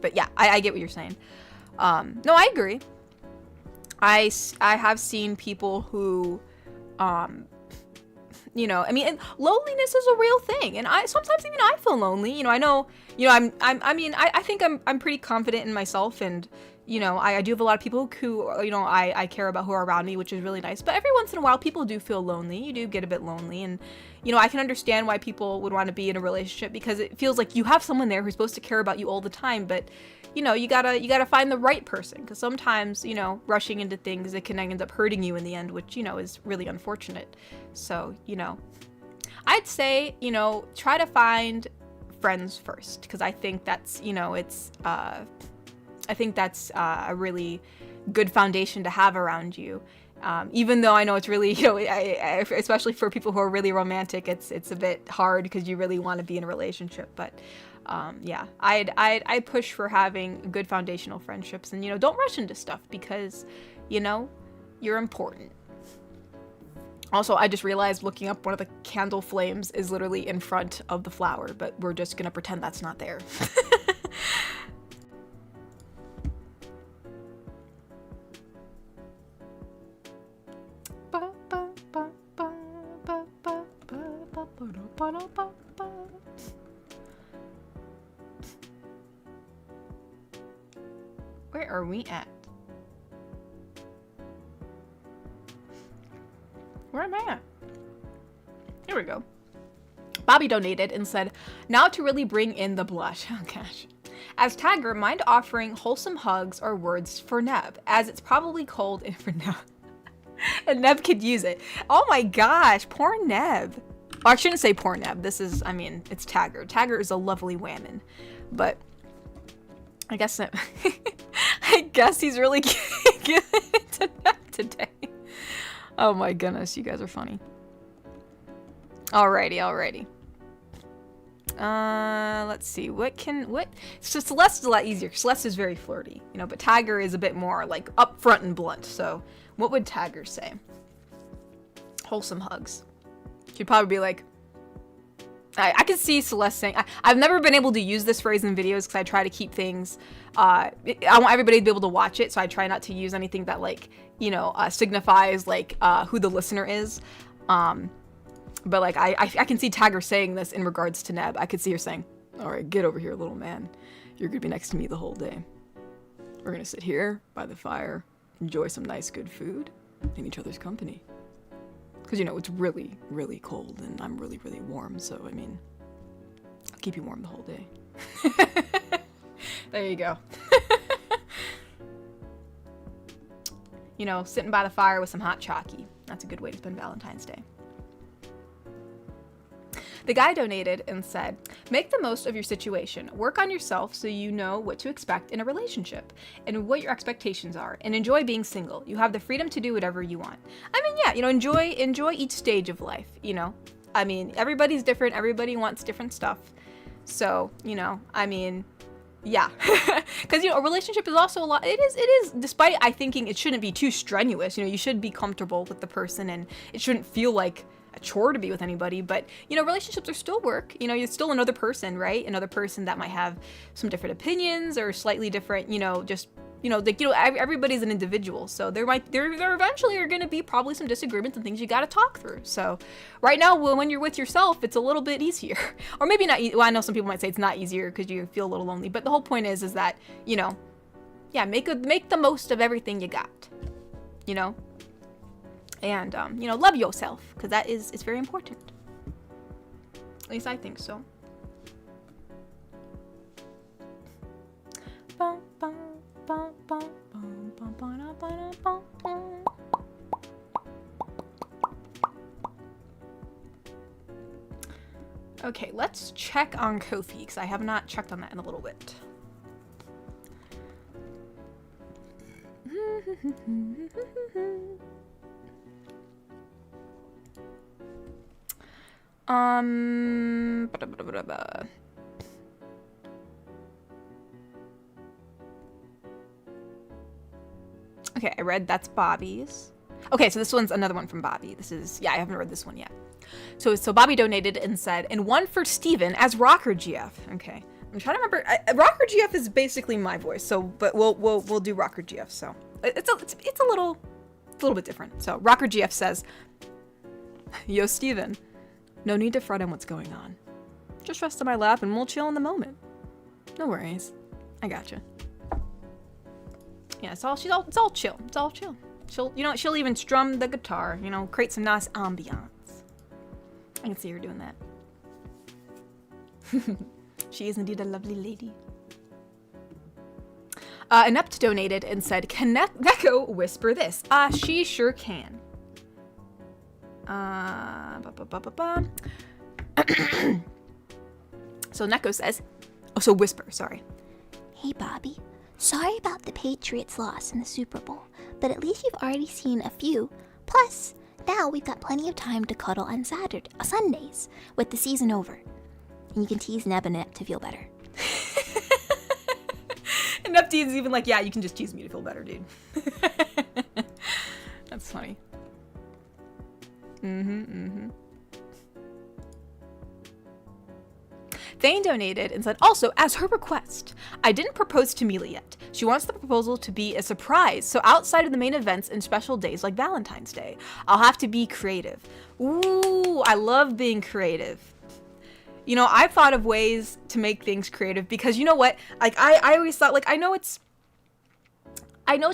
But yeah, I get what you're saying. No, I agree. I have seen people who, and loneliness is a real thing. And sometimes even I feel lonely. I think I'm pretty confident in myself, and I do have a lot of people who, I care about who are around me, which is really nice. But every once in a while, people do feel lonely. You do get a bit lonely, and I can understand why people would want to be in a relationship, because it feels like you have someone there who's supposed to care about you all the time. But you gotta find the right person, because sometimes rushing into things, it can end up hurting you in the end, which is really unfortunate. So I'd say, you know, try to find friends first, because I think that's, you know, I think that's a really good foundation to have around you. Even though I know it's really, you know, especially for people who are really romantic, it's a bit hard because you really want to be in a relationship. But yeah, I'd push for having good foundational friendships, and, you know, don't rush into stuff because, you know, you're important. Also, I just realized looking up, one of the candle flames is literally in front of the flower, but we're just gonna pretend that's not there. Where are we at? Where am I at? Here we go. Bobby donated and said, now to really bring in the blush. Oh gosh. As tagger, mind offering wholesome hugs or words for Neb, as it's probably cold and for Neb. And Neb could use it. Oh my gosh, poor Neb. Oh, I shouldn't say poor Neb. This is, I mean, it's Tagger. Tagger is a lovely woman. But I guess I guess he's really giving it to Neb today. Oh my goodness, you guys are funny. Alrighty. Let's see. So Celeste is a lot easier. Celeste is very flirty, you know, but Tagger is a bit more like upfront and blunt. So what would Tagger say? Wholesome hugs. She'd probably be like, I can see Celeste saying, I've never been able to use this phrase in videos because I try to keep things, I want everybody to be able to watch it, so I try not to use anything that, like, you know, signifies, like, who the listener is. But, like, I can see Tagger saying this in regards to Neb. I could see her saying, all right, get over here, little man. You're gonna be next to me the whole day. We're gonna sit here by the fire, enjoy some nice, good food, and each other's company. Because, you know, it's really, really cold, and I'm really, really warm, so, I mean, I'll keep you warm the whole day. There you go. You know, sitting by the fire with some hot chalky. That's a good way to spend Valentine's Day. The guy donated and said, make the most of your situation. Work on yourself so you know what to expect in a relationship and what your expectations are, and enjoy being single. You have the freedom to do whatever you want. I mean, yeah, you know, enjoy each stage of life, you know. I mean, everybody's different. Everybody wants different stuff. So, you know, I mean, yeah. Because, you know, a relationship is also a lot. It is, despite I thinking it shouldn't be too strenuous. You know, you should be comfortable with the person, and it shouldn't feel like a chore to be with anybody, but, you know, relationships are still work. You know, you're still another person, right? Another person that might have some different opinions or slightly different, you know, just, you know, like, you know, everybody's an individual, so there eventually are going to be probably some disagreements and things you got to talk through. So right now, when you're with yourself, it's a little bit easier, or maybe not. Well, I know some people might say it's not easier because you feel a little lonely, but the whole point is that, you know, yeah, make the most of everything you got, you know. And, you know, love yourself, because that is very important. At least I think so. Okay, let's check on Ko-fi, because I have not checked on that in a little bit. Okay, I read that's Bobby's. Okay, so this one's another one from Bobby. This is, yeah, I haven't read this one yet. So Bobby donated and said, and one for Steven as Rocker GF. Okay, I'm trying to remember. Rocker GF is basically my voice, so but we'll do Rocker GF. So it's a little bit different. So Rocker GF says, "Yo, Steven, no need to fret on what's going on. Just rest on my lap and we'll chill in the moment. No worries, I gotcha." Yeah, it's all chill. It's all chill. She'll even strum the guitar. You know, create some nice ambiance. I can see her doing that. She is indeed a lovely lady. Inept donated and said, "Can Neko whisper this?" She sure can. So Neko says, oh, so Whisper, sorry. Hey, Bobby. Sorry about the Patriots' loss in the Super Bowl, but at least you've already seen a few. Plus, now we've got plenty of time to cuddle on Sundays with the season over. And you can tease Neb and Nep to feel better. And Neptune is even like, yeah, you can just tease me to feel better, dude. That's funny. Thane donated and said, also, as her request, I didn't propose to Mila yet. She wants the proposal to be a surprise, so outside of the main events and special days like Valentine's Day, I'll have to be creative. Ooh, I love being creative. You know, I've thought of ways to make things creative because you know what? Like, I always thought, like, I know it's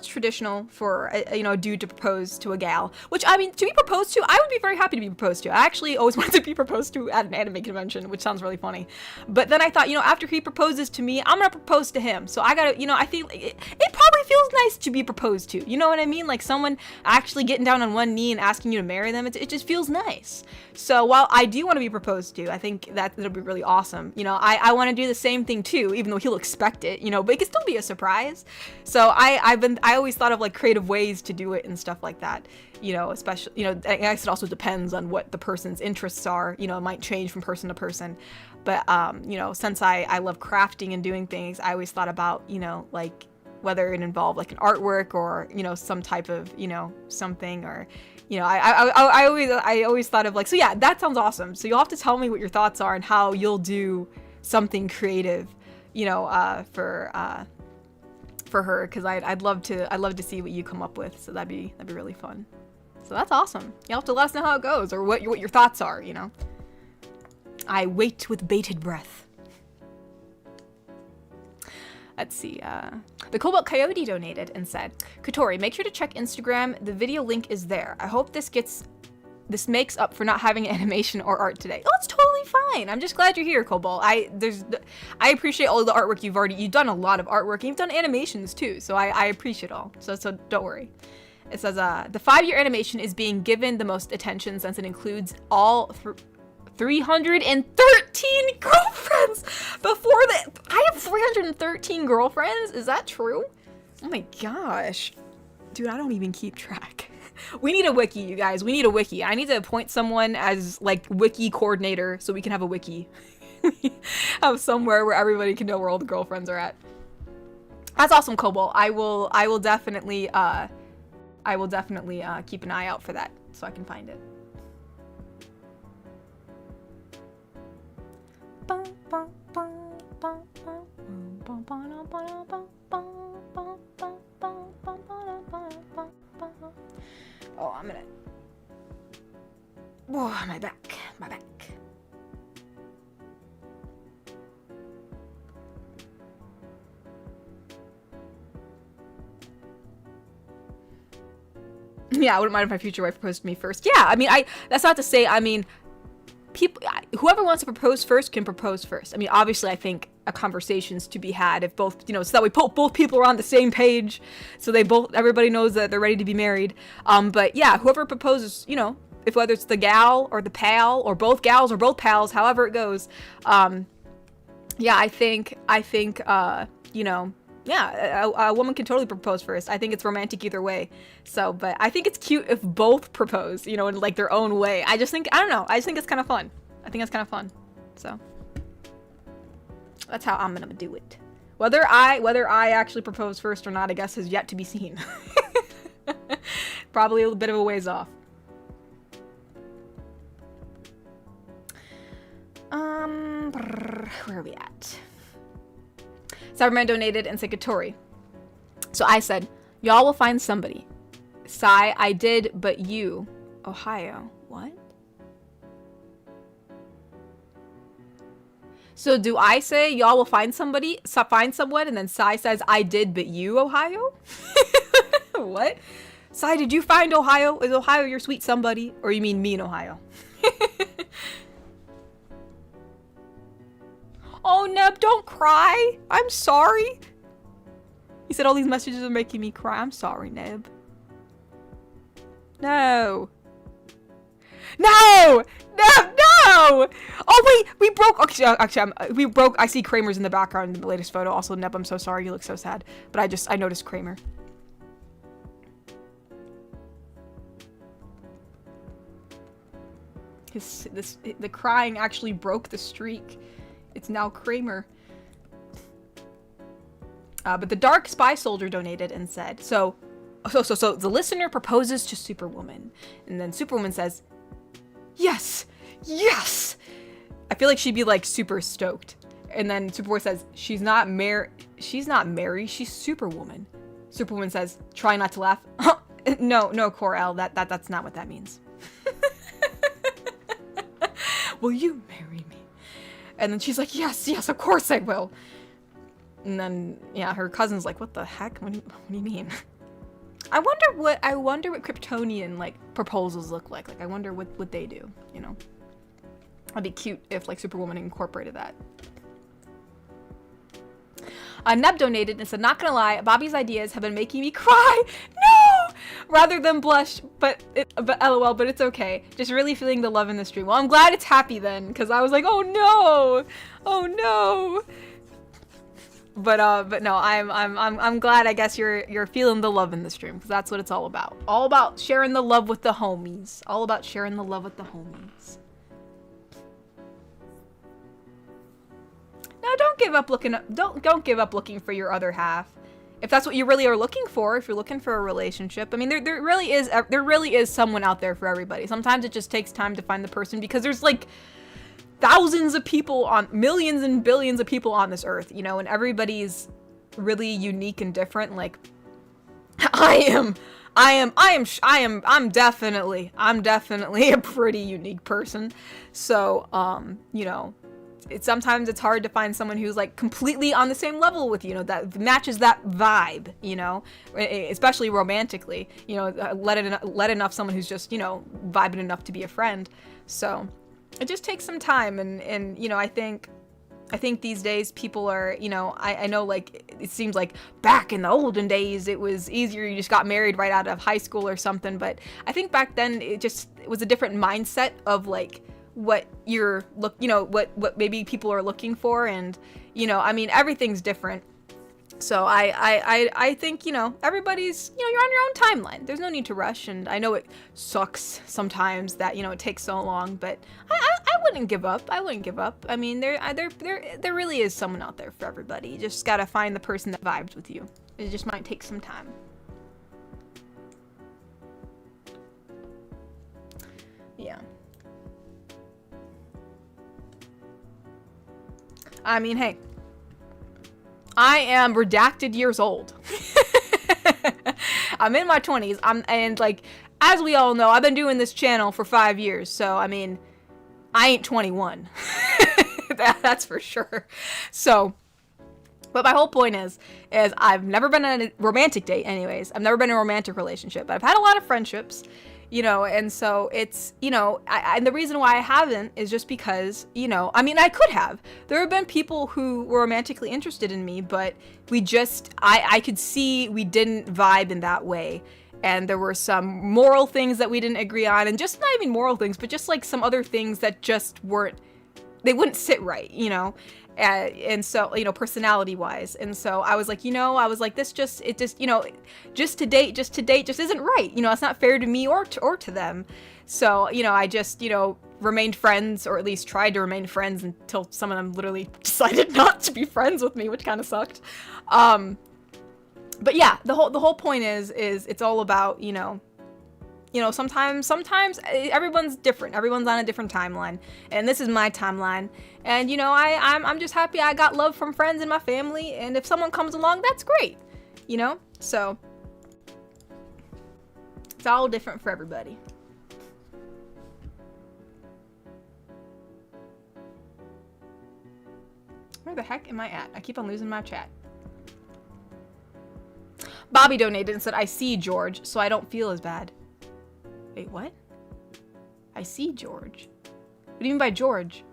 traditional for a dude to propose to a gal, which, I mean, to be proposed to, I would be very happy to be proposed to. I actually always wanted to be proposed to at an anime convention, which sounds really funny. But then I thought, after he proposes to me, I'm gonna propose to him. So I gotta, I think it probably feels nice to be proposed to. You know what I mean? Like someone actually getting down on one knee and asking you to marry them. It just feels nice. So while I do want to be proposed to, I think that it'll be really awesome. I want to do the same thing too, even though he'll expect it, but it can still be a surprise. So I always thought of like creative ways to do it and stuff like that, especially, I guess it also depends on what the person's interests are, it might change from person to person. But, since I love crafting and doing things, I always thought about, like whether it involved like an artwork or, some type of, something or, I always thought of like, so yeah, that sounds awesome. So you'll have to tell me what your thoughts are and how you'll do something creative, for her, because I'd love to see what you come up with. So that'd be really fun. So that's awesome. You'll have to let us know how it goes or what your thoughts are. I wait with bated breath. Let's see. The Cobalt Coyote donated and said, Katori, make sure to check Instagram. The video link is there. I hope this makes up for not having animation or art today. Oh, it's totally fine. I'm just glad you're here, Cobalt. I appreciate all the artwork you've done a lot of artwork. And you've done animations too, so I appreciate all. So don't worry. It says, the 5-year animation is being given the most attention since it includes all 313 girlfriends. I have 313 girlfriends? Is that true? Oh my gosh. Dude, I don't even keep track. We need a wiki, you guys. We need a wiki. I need to appoint someone as like wiki coordinator so we can have a wiki. Have somewhere where everybody can know where all the girlfriends are at. That's awesome, Cobalt. I will definitely keep an eye out for that so I can find it. Oh, my back. Yeah, I wouldn't mind if my future wife proposed to me first. Yeah, I mean, that's not to say, I mean, whoever wants to propose first can propose first. I mean, obviously, I think a conversation's to be had if both, so that way both people are on the same page, so everybody knows that they're ready to be married. But yeah, whoever proposes, if whether it's the gal or the pal or both gals or both pals, however it goes, yeah, I think, yeah, a woman can totally propose first. I think it's romantic either way. So, but I think it's cute if both propose, in like their own way. I don't know. I just think it's kind of fun. I think it's kind of fun. So that's how I'm gonna do it. Whether I actually propose first or not, I guess has yet to be seen. Probably a bit of a ways off. Where are we at? Cyberman donated and said, Katori. So I said, y'all will find somebody. Sigh, I did, but you. Ohio. What? So do I say y'all will find somebody, find someone, and then Sigh says, I did, but you, Ohio? What? Sigh, did you find Ohio? Is Ohio your sweet somebody? Or you mean me in Ohio? Oh, Neb, don't cry. I'm sorry. He said all these messages are making me cry. I'm sorry, Neb. No. No! Neb, no! Oh wait, we broke. Actually, we broke. I see Kramer's in the background in the latest photo. Also, Neb, I'm so sorry. You look so sad. But I noticed Kramer. The crying actually broke the streak. It's now Kramer. But the Dark Spy Soldier donated and said, so the listener proposes to Superwoman, and then Superwoman says, yes, yes. I feel like she'd be like super stoked. And then Superboy says, she's not Mary, she's Superwoman. Superwoman says, try not to laugh. No, Cor-El, that's not what that means. Will you marry me? And then she's like, yes, of course I will. And then, yeah, her cousin's like, what the heck? What do you mean? I wonder what Kryptonian, like, proposals look like. Like, I wonder what they do, you know? That'd be cute if, like, Superwoman incorporated that. Neb donated and said, not gonna lie, Bobby's ideas have been making me cry. No! Rather than blush, but LOL, but it's okay. Just really feeling the love in the stream. Well, I'm glad it's happy then, because I was like, oh no! But no, I'm glad. I guess you're feeling the love in the stream, because that's what it's all about. All about sharing the love with the homies. All about sharing the love with the homies. No, don't give up looking. Don't give up looking for your other half. If that's what you really are looking for, if you're looking for a relationship, I mean, there really is someone out there for everybody. Sometimes it just takes time to find the person, because there's like thousands of people millions and billions of people on this earth, you know, and everybody's really unique and different. Like, I'm definitely a pretty unique person. So, you know, sometimes it's hard to find someone who's like completely on the same level with you, know, that matches that vibe, you know, especially romantically, you know, let enough someone who's just, you know, vibing enough to be a friend. So it just takes some time, and you know, I think these days people are, you know, I know, like, it seems like back in the olden days it was easier, you just got married right out of high school or something, but I think back then it was a different mindset of like what you know, what maybe people are looking for, and you know, I mean, everything's different. So I think, you know, everybody's, you know, you're on your own timeline. There's no need to rush, and I know it sucks sometimes that, you know, it takes so long, but I wouldn't give up. I mean, there really is someone out there for everybody. You just gotta find the person that vibes with you. It just might take some time. Yeah. I mean, hey, I am redacted years old. I'm in my 20s. And like, as we all know, I've been doing this channel for 5 years. So, I mean, I ain't 21. That's for sure. So, but my whole point is I've never been on a romantic date anyways. I've never been in a romantic relationship, but I've had a lot of friendships, you know, and so it's, you know, and the reason why I haven't is just because, you know, I mean, I could have. There have been people who were romantically interested in me, but we just, I could see we didn't vibe in that way. And there were some moral things that we didn't agree on, and just not even moral things, but just like some other things that just they wouldn't sit right, you know? And so, you know, personality wise. And so I was like, you know, this just, you know, just to date just isn't right. You know, it's not fair to me or to them. So, you know, I just, you know, remained friends, or at least tried to remain friends, until some of them literally decided not to be friends with me, which kind of sucked. But yeah, the whole point is it's all about, you know, sometimes everyone's different. Everyone's on a different timeline, and this is my timeline. And you know, I'm just happy I got love from friends and my family. And if someone comes along, that's great. You know, so it's all different for everybody. Where the heck am I at? I keep on losing my chat. Bobby donated and said, "I see George, so I don't feel as bad." Wait, what? I see George. What do you mean by George?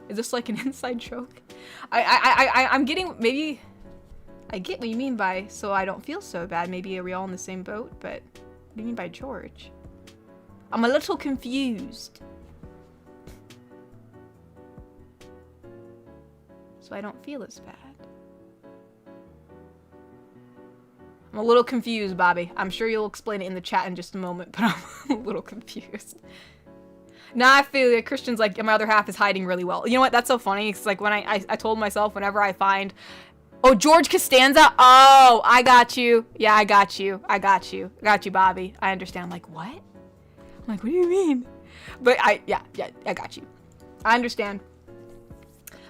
Is this like an inside joke? I'm getting, maybe, I get what you mean by, so I don't feel so bad. Maybe are we all in the same boat? But what do you mean by George? I'm a little confused. so I don't feel as bad. I'm a little confused, Bobby. I'm sure you'll explain it in the chat in just a moment, but I'm a little confused. Nah, I feel like Christian's like, my other half is hiding really well. You know what? That's so funny. It's like when I told myself whenever I find, oh, George Costanza. Oh, I got you. Yeah, I got you. I got you. I got you, Bobby. I understand. I'm like, what? I'm like, what do you mean? But yeah, I got you. I understand.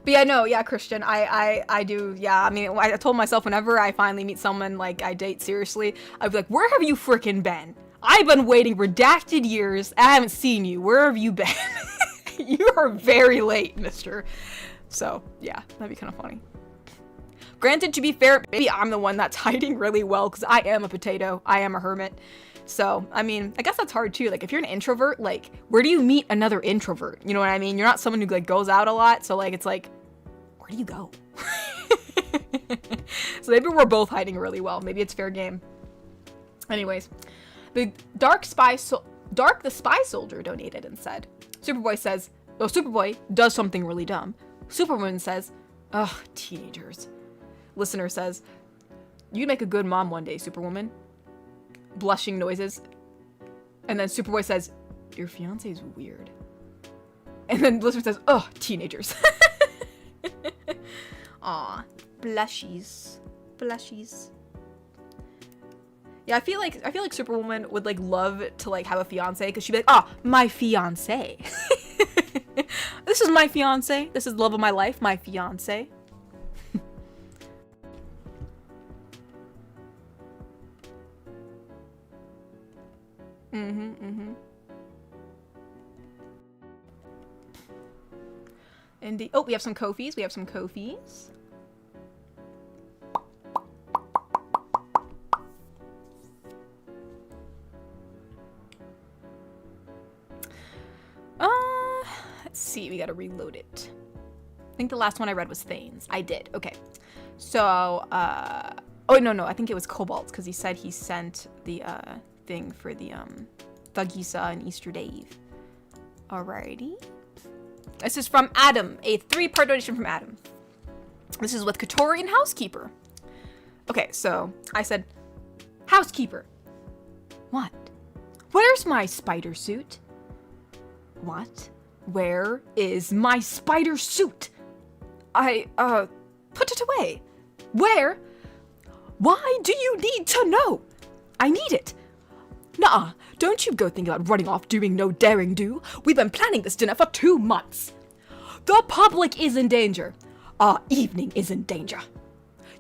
But yeah, no, yeah, Christian, I do, yeah, I mean, I told myself whenever I finally meet someone, like, I date seriously, I'd be like, where have you frickin' been? I've been waiting redacted years, I haven't seen you, where have you been? You are very late, mister. So, yeah, that'd be kind of funny. Granted, to be fair, maybe I'm the one that's hiding really well, because I am a potato, I am a hermit. So, I mean, I guess that's hard too. Like, if you're an introvert, like, where do you meet another introvert? You know what I mean? You're not someone who, like, goes out a lot. So, like, it's like, where do you go? So maybe we're both hiding really well. Maybe it's fair game. Anyways, the Dark the Spy Soldier donated and said, Superboy says, oh, Superboy does something really dumb. Superwoman says, ugh, teenagers. Listener says, you'd make a good mom one day, Superwoman. Blushing noises. And then Superboy says, your fiance's weird. And then listener says, oh, teenagers. Aw, blushies. Blushies. Yeah, I feel like Superwoman would like love to like have a fiance because she'd be like, oh, my fiance. This is my fiance. This is the love of my life, my fiance. Indeed. Oh, we have some Ko-fis. We have some Ko-fis. Let's see. We gotta reload it. I think the last one I read was Thanes. I did. Okay. So, oh, no. I think it was Cobalt because he said he sent the, thing for the, Thugisa and Easter Dave. Alrighty. This is from Adam, a 3-part donation from Adam. This is with Katori and Housekeeper. Okay, so I said, Housekeeper. What? Where's my spider suit? What? Where is my spider suit? I, put it away. Where? Why do you need to know? I need it. Nuh-uh, don't you go think about running off doing no daring do. We've been planning this dinner for 2 months. The public is in danger. Our evening is in danger.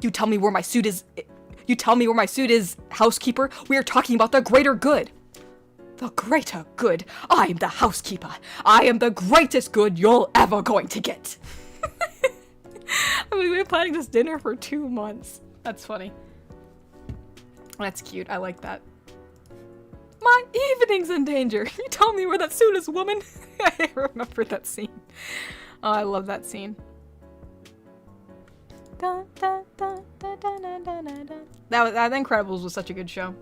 You tell me where my suit is. You tell me where my suit is, Housekeeper. We are talking about the greater good. The greater good. I'm the housekeeper. I am the greatest good you're ever going to get. I mean, we've been planning this dinner for 2 months. That's funny. That's cute. I like that. My evening's in danger. You tell me where that suit is, woman. I remember that scene. Oh, I love that scene. That Incredibles was such a good show.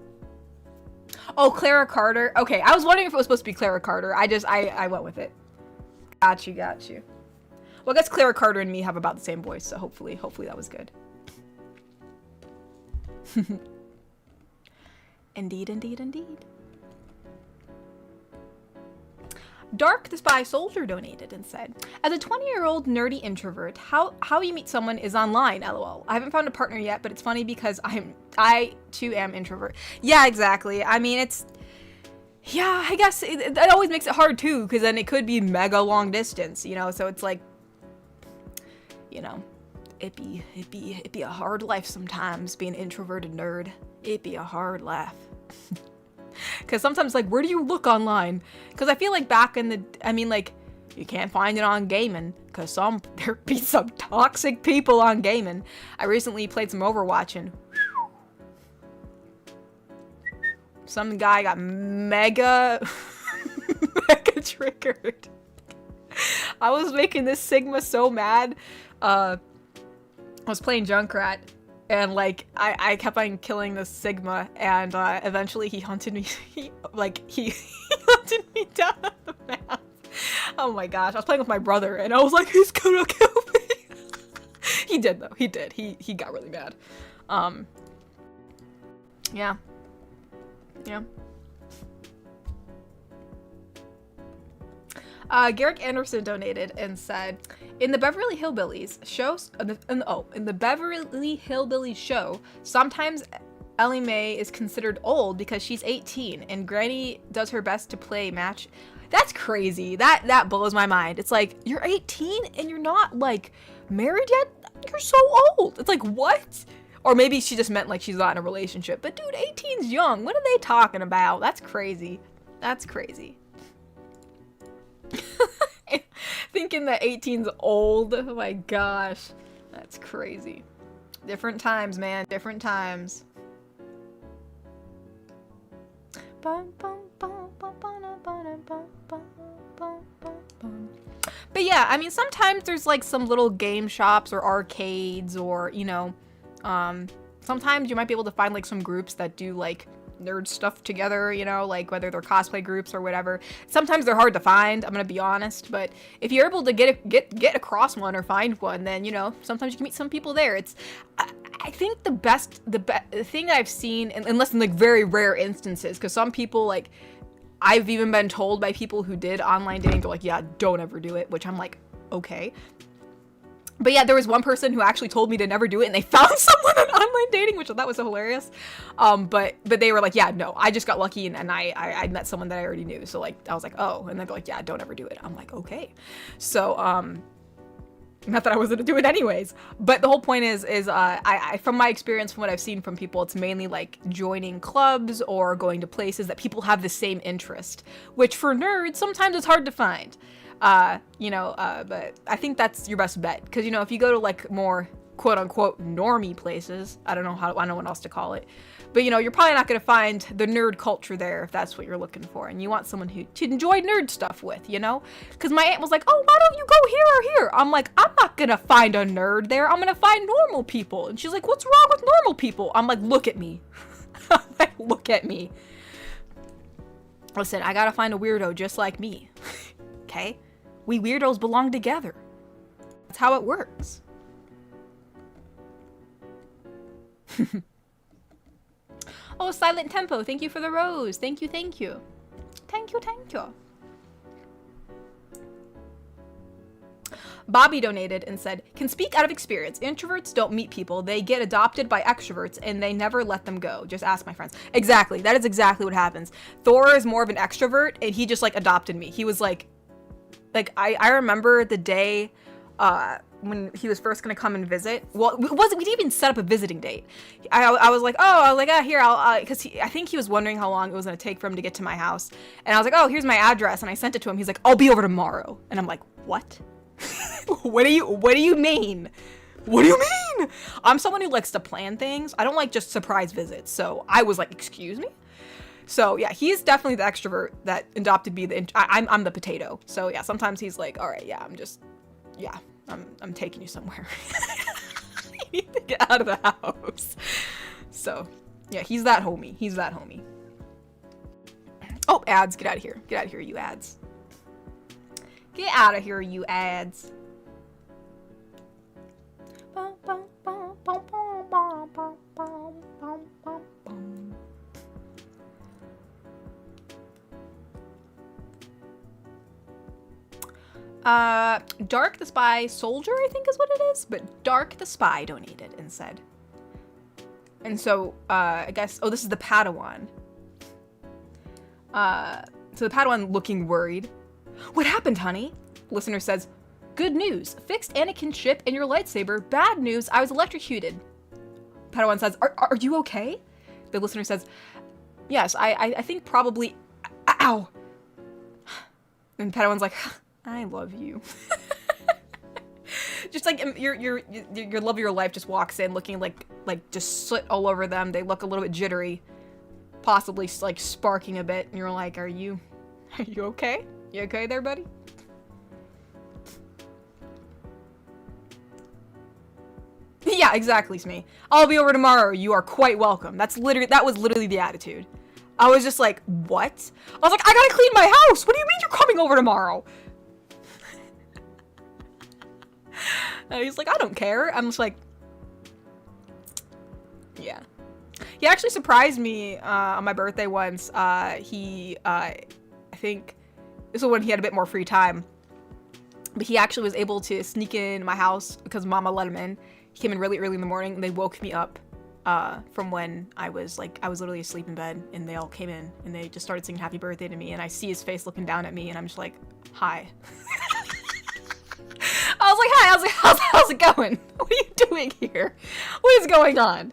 Oh, Clara Carter. Okay, I was wondering if it was supposed to be Clara Carter. I went with it. Got you. Well, I guess Clara Carter and me have about the same voice, so hopefully that was good. Indeed. Dark the Spy Soldier donated and said, as a 20-year-old nerdy introvert, how you meet someone is online, lol. I haven't found a partner yet, but it's funny because I too am introvert. Yeah, exactly. I mean, I guess that always makes it hard too, because then it could be mega long distance, you know, so it's like, you know, it'd be a hard life sometimes being an introverted nerd. It'd be a hard life. Because sometimes, like, where do you look online? Because I feel like back in the, I mean, like, you can't find it on gaming. Because there be some toxic people on gaming. I recently played some Overwatch and some guy got mega triggered. I was making this Sigma so mad. I was playing Junkrat. And, like, I kept on killing this Sigma, and eventually he hunted me, he hunted me down on the map. Oh my gosh, I was playing with my brother, and I was like, he's gonna kill me. He did though. He did. He got really mad. Yeah. Yeah. Garrick Anderson donated and said, in the Beverly Hillbillies show, sometimes Ellie Mae is considered old because she's 18 and Granny does her best to play match. That's crazy. That blows my mind. It's like, you're 18 and you're not like married yet? You're so old. It's like, what? Or maybe she just meant like she's not in a relationship. But dude, 18's young. What are they talking about? That's crazy. That's crazy. Thinking that 18's old. Oh my gosh. That's crazy. Different times, man. Different times. But yeah, I mean, sometimes there's like some little game shops or arcades or, you know, sometimes you might be able to find like some groups that do like nerd stuff together, you know, like whether they're cosplay groups or whatever. Sometimes they're hard to find, I'm gonna be honest, but if you're able to get across one or find one, then, you know, sometimes you can meet some people there. It's, I think the thing I've seen, unless in like very rare instances, because some people, like, I've even been told by people who did online dating, they're like, yeah, don't ever do it, which I'm like, okay. But yeah, there was one person who actually told me to never do it, and they found someone on online dating, which I thought was so hilarious. But they were like, yeah, no, I just got lucky, and I met someone that I already knew. So like, I was like, oh, and they're like, yeah, don't ever do it. I'm like, okay. So not that I was gonna do it anyways, but the whole point is I from my experience, from what I've seen from people, it's mainly like joining clubs or going to places that people have the same interest, which for nerds sometimes it's hard to find. You know, but I think that's your best bet, because, you know, if you go to like more quote unquote normie places, I don't know what else to call it, but, you know, you're probably not going to find the nerd culture there if that's what you're looking for, and you want someone who to enjoy nerd stuff with, you know, because my aunt was like, oh, why don't you go here or here? I'm like, I'm not gonna find a nerd there, I'm gonna find normal people. And she's like, what's wrong with normal people? I'm like, look at me. I'm like, look at me. Listen, I gotta find a weirdo just like me. Okay? We weirdos belong together. That's how it works. Oh, Silent Tempo, thank you for the rose. Thank you, thank you. Thank you, thank you. Bobby donated and said, can speak out of experience. Introverts don't meet people. They get adopted by extroverts and they never let them go. Just ask my friends. Exactly. That is exactly what happens. Thor is more of an extrovert and he just like adopted me. He was like I remember the day when he was first gonna come and visit. Well, we didn't even set up a visiting date. I was like, here, because I think he was wondering how long it was gonna take for him to get to my house. And I was like, oh, here's my address. And I sent it to him. He's like, I'll be over tomorrow. And I'm like, what? What do you mean? What do you mean? I'm someone who likes to plan things. I don't like just surprise visits. So I was like, excuse me? So yeah, he's definitely the extrovert that adopted me. I'm the potato. So yeah, sometimes he's like, all right, yeah, I'm taking you somewhere. You need to get out of the house. So yeah, he's that homie. He's that homie. Oh, ads, get out of here. Get out of here, you ads. Get out of here, you ads. Dark the Spy Soldier, I think is what it is, but Dark the Spy donated and said. And so, I guess, oh, this is the Padawan. So the Padawan looking worried. What happened, honey? Listener says, good news, fixed Anakin's ship and your lightsaber. Bad news, I was electrocuted. Padawan says, are you okay? The listener says, yes, I think probably, ow. And Padawan's like, I love you. Just like your love of your life just walks in looking like just soot all over them. They look a little bit jittery, possibly like sparking a bit. And you're like, are you okay? You okay there, buddy? Yeah, exactly, Smee. I'll be over tomorrow. You are quite welcome. That was literally the attitude. I was just like, what? I was like, I gotta clean my house. What do you mean you're coming over tomorrow? And he's like, I don't care. I'm just like, yeah. He actually surprised me on my birthday once. I think this was when he had a bit more free time. But he actually was able to sneak in my house because Mama let him in. He came in really early in the morning and they woke me up from when I was literally asleep in bed, and they all came in and they just started singing happy birthday to me, and I see his face looking down at me and I'm just like, hi. I was like, hi, how's it going? What are you doing here? What is going on?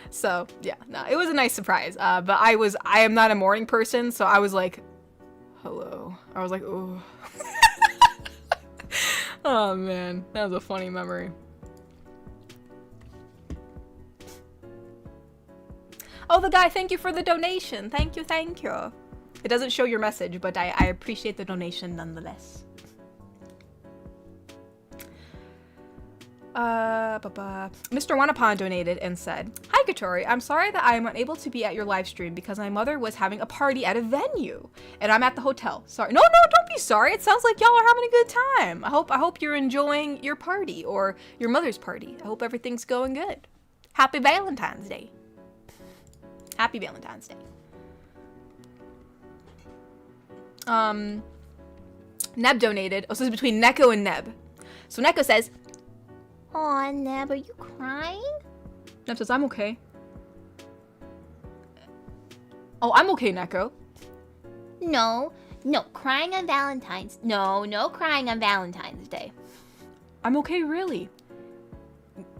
So yeah, no, it was a nice surprise. But I am not a morning person, so I was like, hello. I was like, oh. Oh man, that was a funny memory. Oh, the guy, thank you for the donation. Thank you, thank you. It doesn't show your message, but I appreciate the donation nonetheless. Mr. Wanapon donated and said, Hi, Katori. I'm sorry that I am unable to be at your live stream because my mother was having a party at a venue and I'm at the hotel. Sorry. No, don't be sorry. It sounds like y'all are having a good time. I hope you're enjoying your party or your mother's party. I hope everything's going good. Happy Valentine's Day. Happy Valentine's Day. Neb donated. Oh, so this is between Neko and Neb. So Neko says, Aw, Neb, are you crying? Neb says, I'm okay. Oh, I'm okay, Neko. No, crying on Valentine's. No crying on Valentine's Day. I'm okay, really.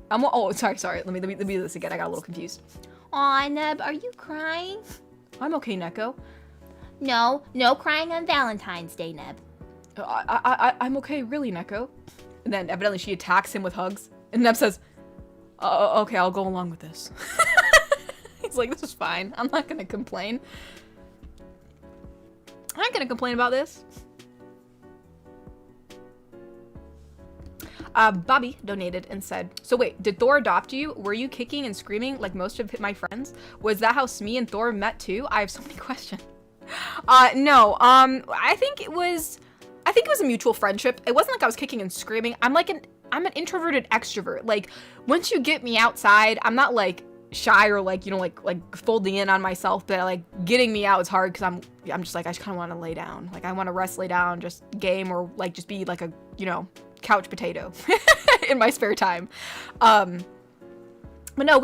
Oh, sorry. Let me do this again. I got a little confused. Aw, Neb, are you crying? I'm okay, Neko. No crying on Valentine's Day, Neb. I'm okay, really, Neko. And then evidently she attacks him with hugs. And Neb says, okay, I'll go along with this. He's like, this is fine. I'm not gonna complain. I'm not gonna complain about this. Bobby donated and said, so wait, did Thor adopt you? Were you kicking and screaming like most of my friends? Was that how Smee and Thor met too? I have so many questions. No, I think it was a mutual friendship. It wasn't like I was kicking and screaming. I'm an introverted extrovert. Like, once you get me outside, I'm not like shy or like, you know, like folding in on myself, but like getting me out is hard because I'm just like, I just kind of want to lay down. Like, I want to rest, lay down, just game, or like just be like a, you know, couch potato in my spare time. But no,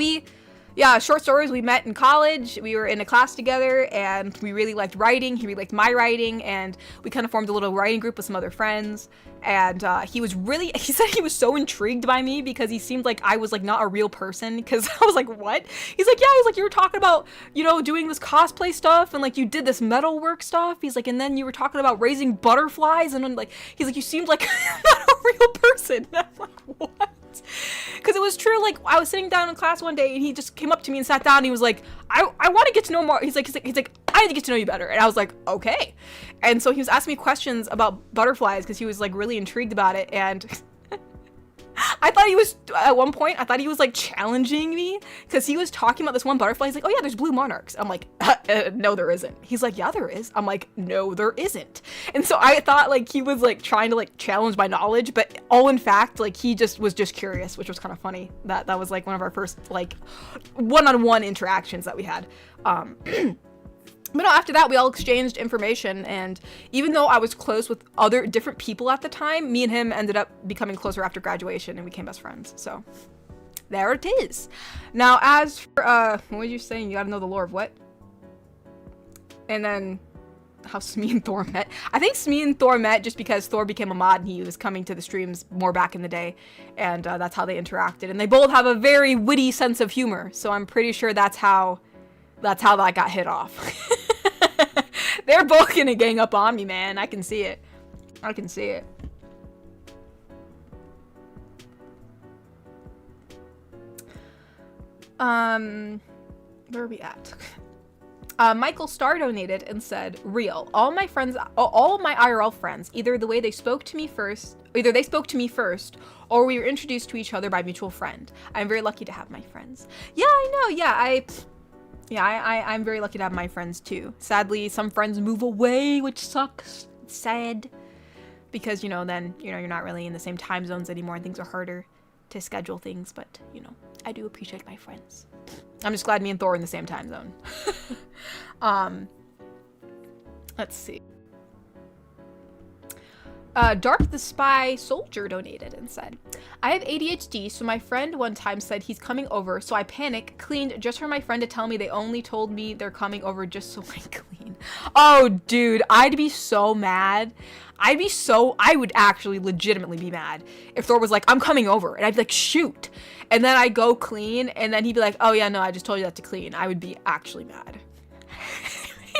short stories, we met in college. We were in a class together and we really liked writing. He really liked my writing, and we kind of formed a little writing group with some other friends. And he said he was so intrigued by me because he seemed like I was like not a real person, because I was like, what? He's like, you were talking about, you know, doing this cosplay stuff and like you did this metalwork stuff. He's like, and then you were talking about raising butterflies, and then like, he's like, you seemed like not a real person. And I'm like, what? Because it was true. Like, I was sitting down in class one day and he just came up to me and sat down and he was like, I want to get to know more. He's like, I need to get to know you better. And I was like, okay. And so he was asking me questions about butterflies because he was like really intrigued about it. And I thought he was, at one point, like challenging me because he was talking about this one butterfly. He's like, oh yeah, there's blue monarchs. I'm like, no, there isn't. He's like, yeah, there is. I'm like, no, there isn't. And so I thought like he was like trying to like challenge my knowledge, but all in fact, like he just was just curious, which was kind of funny. That was like one of our first like one-on-one interactions that we had. But no, after that, we all exchanged information, and even though I was close with other different people at the time, me and him ended up becoming closer after graduation, and we became best friends. So there it is. Now, as for what were you saying? You gotta know the lore of what? And then how Smee and Thor met. I think Smee and Thor met just because Thor became a mod and he was coming to the streams more back in the day, and that's how they interacted. And they both have a very witty sense of humor, so I'm pretty sure that's how that got hit off. They're both gonna gang up on me, man. I can see it. Where are we at? Michael Starr donated and said, real. All my IRL friends, either they spoke to me first, or we were introduced to each other by a mutual friend. I'm very lucky to have my friends. Yeah, I know. Yeah, I'm very lucky to have my friends too. Sadly, some friends move away, which sucks. It's sad. because, you know, then, you know, you're not really in the same time zones anymore and things are harder to schedule things. But, you know, I do appreciate my friends. I'm just glad me and Thor are in the same time zone. Let's see. Dark the Spy Soldier donated and said, I have ADHD, so my friend one time said he's coming over, so I panic, cleaned just for my friend to tell me they only told me they're coming over just so I clean. Oh, dude, I'd be so mad. I would actually legitimately be mad if Thor was like, I'm coming over, and I'd be like, shoot. And then I go clean, and then he'd be like, oh yeah, no, I just told you that to clean. I would be actually mad.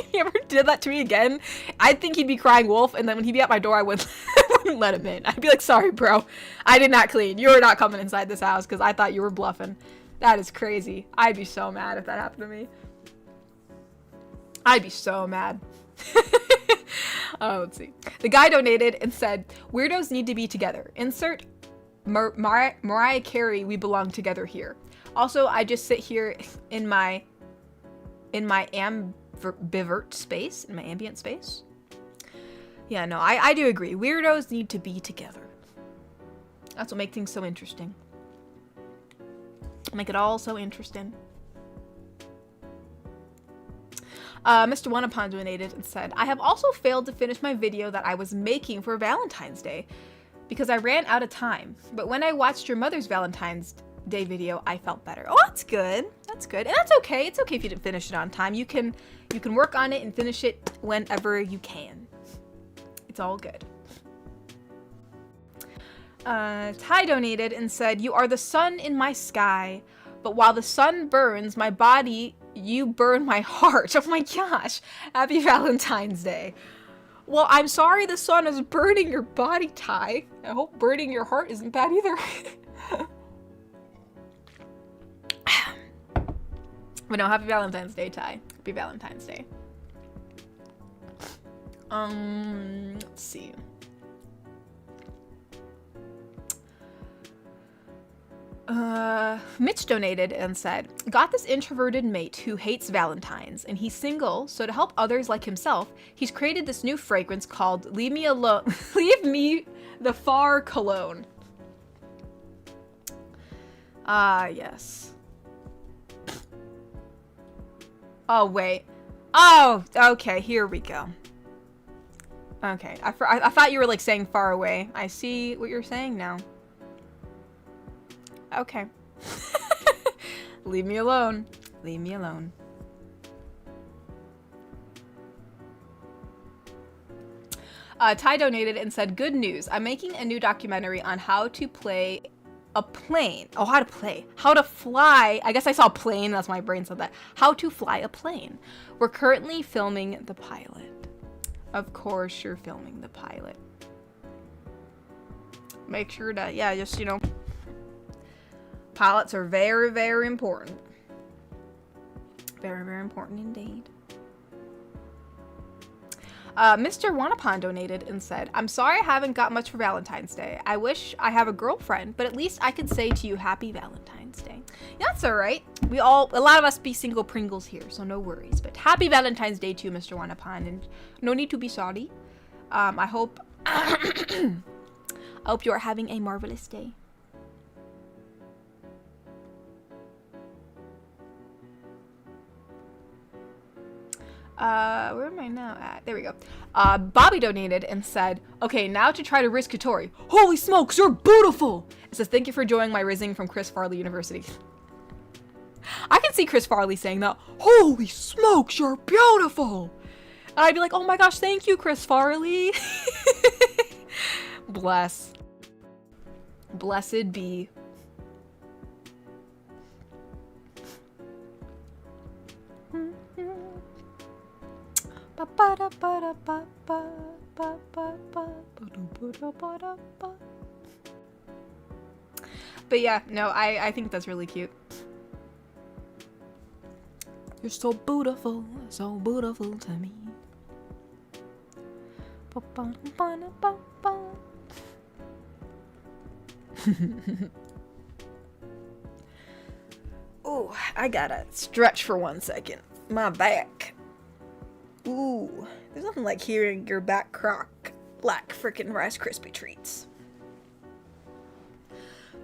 He ever did that to me again, I'd think he'd be crying wolf, and then when he'd be at my door, I wouldn't let him in. I'd be like, sorry, bro. I did not clean. You are not coming inside this house because I thought you were bluffing. That is crazy. I'd be so mad if that happened to me. I'd be so mad. Oh, let's see. The guy donated and said, weirdos need to be together. Insert Mariah Carey, we belong together here. Also, I just sit here in my ambivert space, in my ambient space. Yeah, no, I do agree. Weirdos need to be together. That's what makes things so interesting. Make it all so interesting. Mr. Oneupon donated and said, I have also failed to finish my video that I was making for Valentine's Day because I ran out of time. But when I watched your mother's Valentine's Day video, I felt better. Oh, that's good. That's good. And that's okay. It's okay if you didn't finish it on time. You can work on it and finish it whenever you can. It's all good. Ty donated and said, you are the sun in my sky, but while the sun burns my body, you burn my heart. Oh my gosh. Happy Valentine's Day. Well, I'm sorry the sun is burning your body, Ty. I hope burning your heart isn't bad either. But no, happy Valentine's Day, Ty. Happy Valentine's Day. Let's see. Mitch donated and said, got this introverted mate who hates Valentines, and he's single, so to help others like himself, he's created this new fragrance called Leave Me Alone, Leave Me the Far Cologne. Yes. Oh, wait. Oh, okay, here we go. Okay, I thought you were, like, saying far away. I see what you're saying now. Okay. Leave me alone. Leave me alone. Ty donated and said, good news. I'm making a new documentary on how to play a plane. Oh, how to fly. I guess I saw plane. That's why my brain said that. How to fly a plane. We're currently filming the pilot. Of course you're filming the pilot. Make sure to, yeah, just, you know, pilots are very, very important. Very, very important indeed. Mr. Wanapon donated and said, I'm sorry I haven't got much for Valentine's Day. I wish I have a girlfriend, but at least I could say to you happy Valentine's Day. Yeah, that's alright. A lot of us be single Pringles here, so no worries. But happy Valentine's Day to you, Mr. Wanapon, and no need to be sorry. I hope I hope you are having a marvelous day. Where am I now at? There we go. Bobby donated and said, okay, now to try to risk Katori. Holy smokes, you're beautiful! It says, thank you for enjoying my rizzing from Chris Farley University. I can see Chris Farley saying that. Holy smokes, you're beautiful! And I'd be like, oh my gosh, thank you, Chris Farley. Bless. Blessed be. But yeah, no, I think that's really cute. You're so beautiful to me. Oh, I gotta stretch for 1 second. My back. Ooh, there's nothing like hearing your back croak Black frickin' Rice Krispie treats.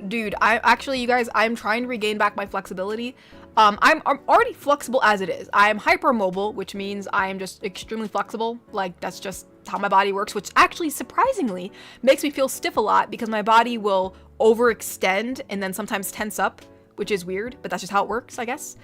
Dude, you guys, I'm trying to regain back my flexibility. I'm already flexible as it is. I am hypermobile, which means I am just extremely flexible. Like, that's just how my body works, which actually surprisingly makes me feel stiff a lot because my body will overextend and then sometimes tense up, which is weird, but that's just how it works, I guess.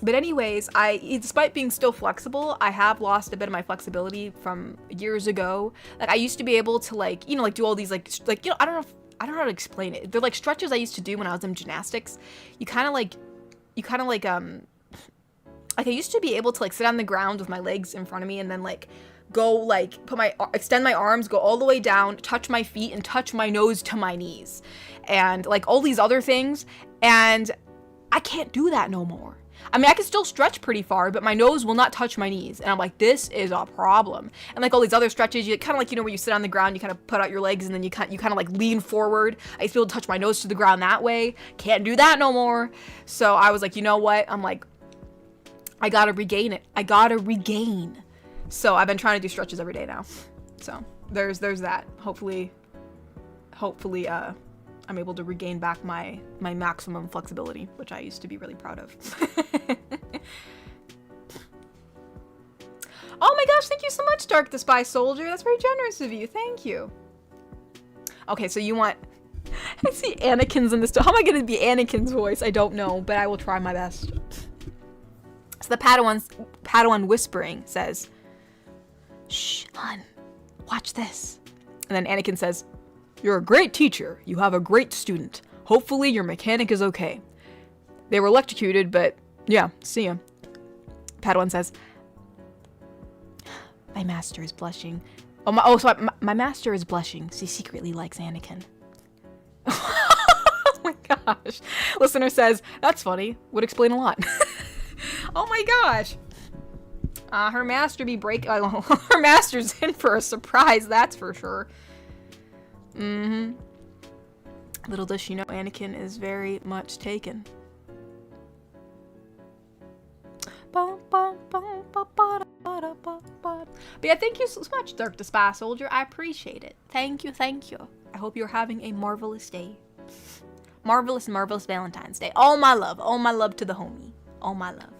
But anyways, despite being still flexible, I have lost a bit of my flexibility from years ago. Like, I used to be able to, like, you know, like do all these like you know, I don't know how to explain it. They're like stretches I used to do when I was in gymnastics. You kind of like I used to be able to like sit on the ground with my legs in front of me and then like go like extend my arms, go all the way down, touch my feet and touch my nose to my knees and like all these other things. And I can't do that no more. I mean, I can still stretch pretty far, but my nose will not touch my knees. And I'm like, this is a problem. And like all these other stretches, you kind of like, you know, where you sit on the ground, you kind of put out your legs and then you kind of like lean forward. I used to be able to touch my nose to the ground that way. Can't do that no more. So I was like, you know what? I'm like, I gotta regain it. I gotta regain. So I've been trying to do stretches every day now. So there's that. Hopefully, I'm able to regain back my maximum flexibility, which I used to be really proud of. Oh my gosh, thank you so much, Dark the Spy Soldier. That's very generous of you. Thank you. Okay, so you want... I see Anakin's in this. How am I going to be Anakin's voice? I don't know, but I will try my best. So the Padawan whispering says, "Shh, hon, watch this." And then Anakin says, "You're a great teacher. You have a great student. Hopefully your mechanic is okay. They were electrocuted, but yeah, see ya." Padawan says, "My master is blushing." My master is blushing. She secretly likes Anakin. Oh my gosh. Listener says, "That's funny. Would explain a lot." Oh my gosh. Her master her master's in for a surprise, that's for sure. Little does she know Anakin is very much taken. But yeah, thank you so much, Dark the Spy Soldier. I appreciate it. Thank you, thank you. I hope you're having a marvelous day. Marvelous Valentine's Day. All my love to the homie. All my love.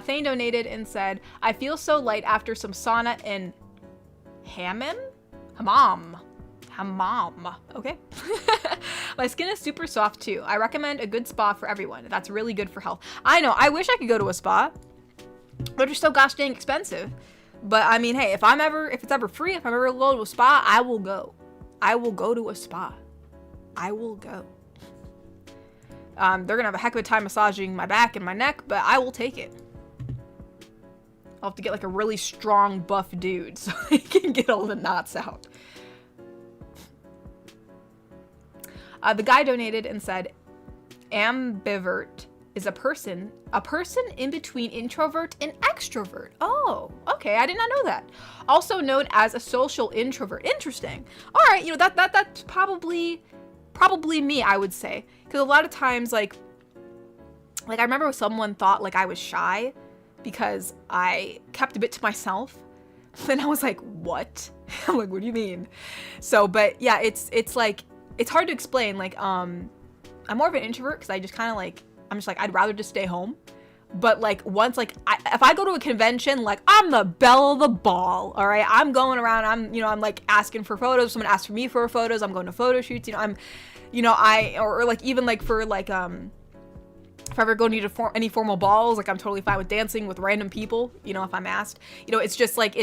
Thane donated and said, "I feel so light after some sauna and hammam. Okay. My skin is super soft too. I recommend a good spa for everyone. That's really good for health." I know, I wish I could go to a spa. They're just so gosh dang expensive. But I mean, hey, if it's ever free, if I'm ever going to a spa, I will go. I will go to a spa. I will go. They're gonna have a heck of a time massaging my back and my neck, but I will take it. I'll have to get like a really strong buff dude so he can get all the knots out. The guy donated and said, "Ambivert is a person in between introvert and extrovert." Oh, okay, I did not know that. Also known as a social introvert. Interesting. All right, you know that's probably me, I would say, because a lot of times like I remember someone thought like I was shy because I kept a bit to myself. And I was like, what? I'm like, what do you mean? So, but yeah, it's like, it's hard to explain. Like, I'm more of an introvert because I just kind of like, I'm just like, I'd rather just stay home. But like once, like if I go to a convention, like I'm the belle of the ball. All right. I'm going around. I'm like asking for photos. Someone asks for me for photos. I'm going to photo shoots. Or like, even like for like, if I ever go to any formal balls, like I'm totally fine with dancing with random people, if I'm asked, it's just like,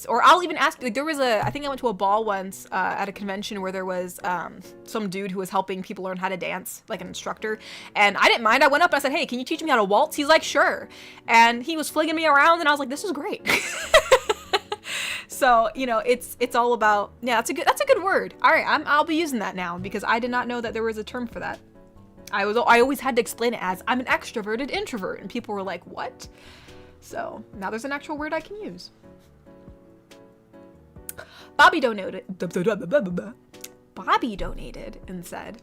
or I'll even ask, like I think I went to a ball once at a convention where there was some dude who was helping people learn how to dance, like an instructor. And I didn't mind. I went up and I said, "Hey, can you teach me how to waltz?" He's like, "Sure." And he was flinging me around and I was like, this is great. So, it's all about, yeah, that's a good word. All right. I'll be using that now because I did not know that there was a term for that. I always had to explain it as I'm an extroverted introvert, and people were like, "What?" So now there's an actual word I can use. Bobby donated and said,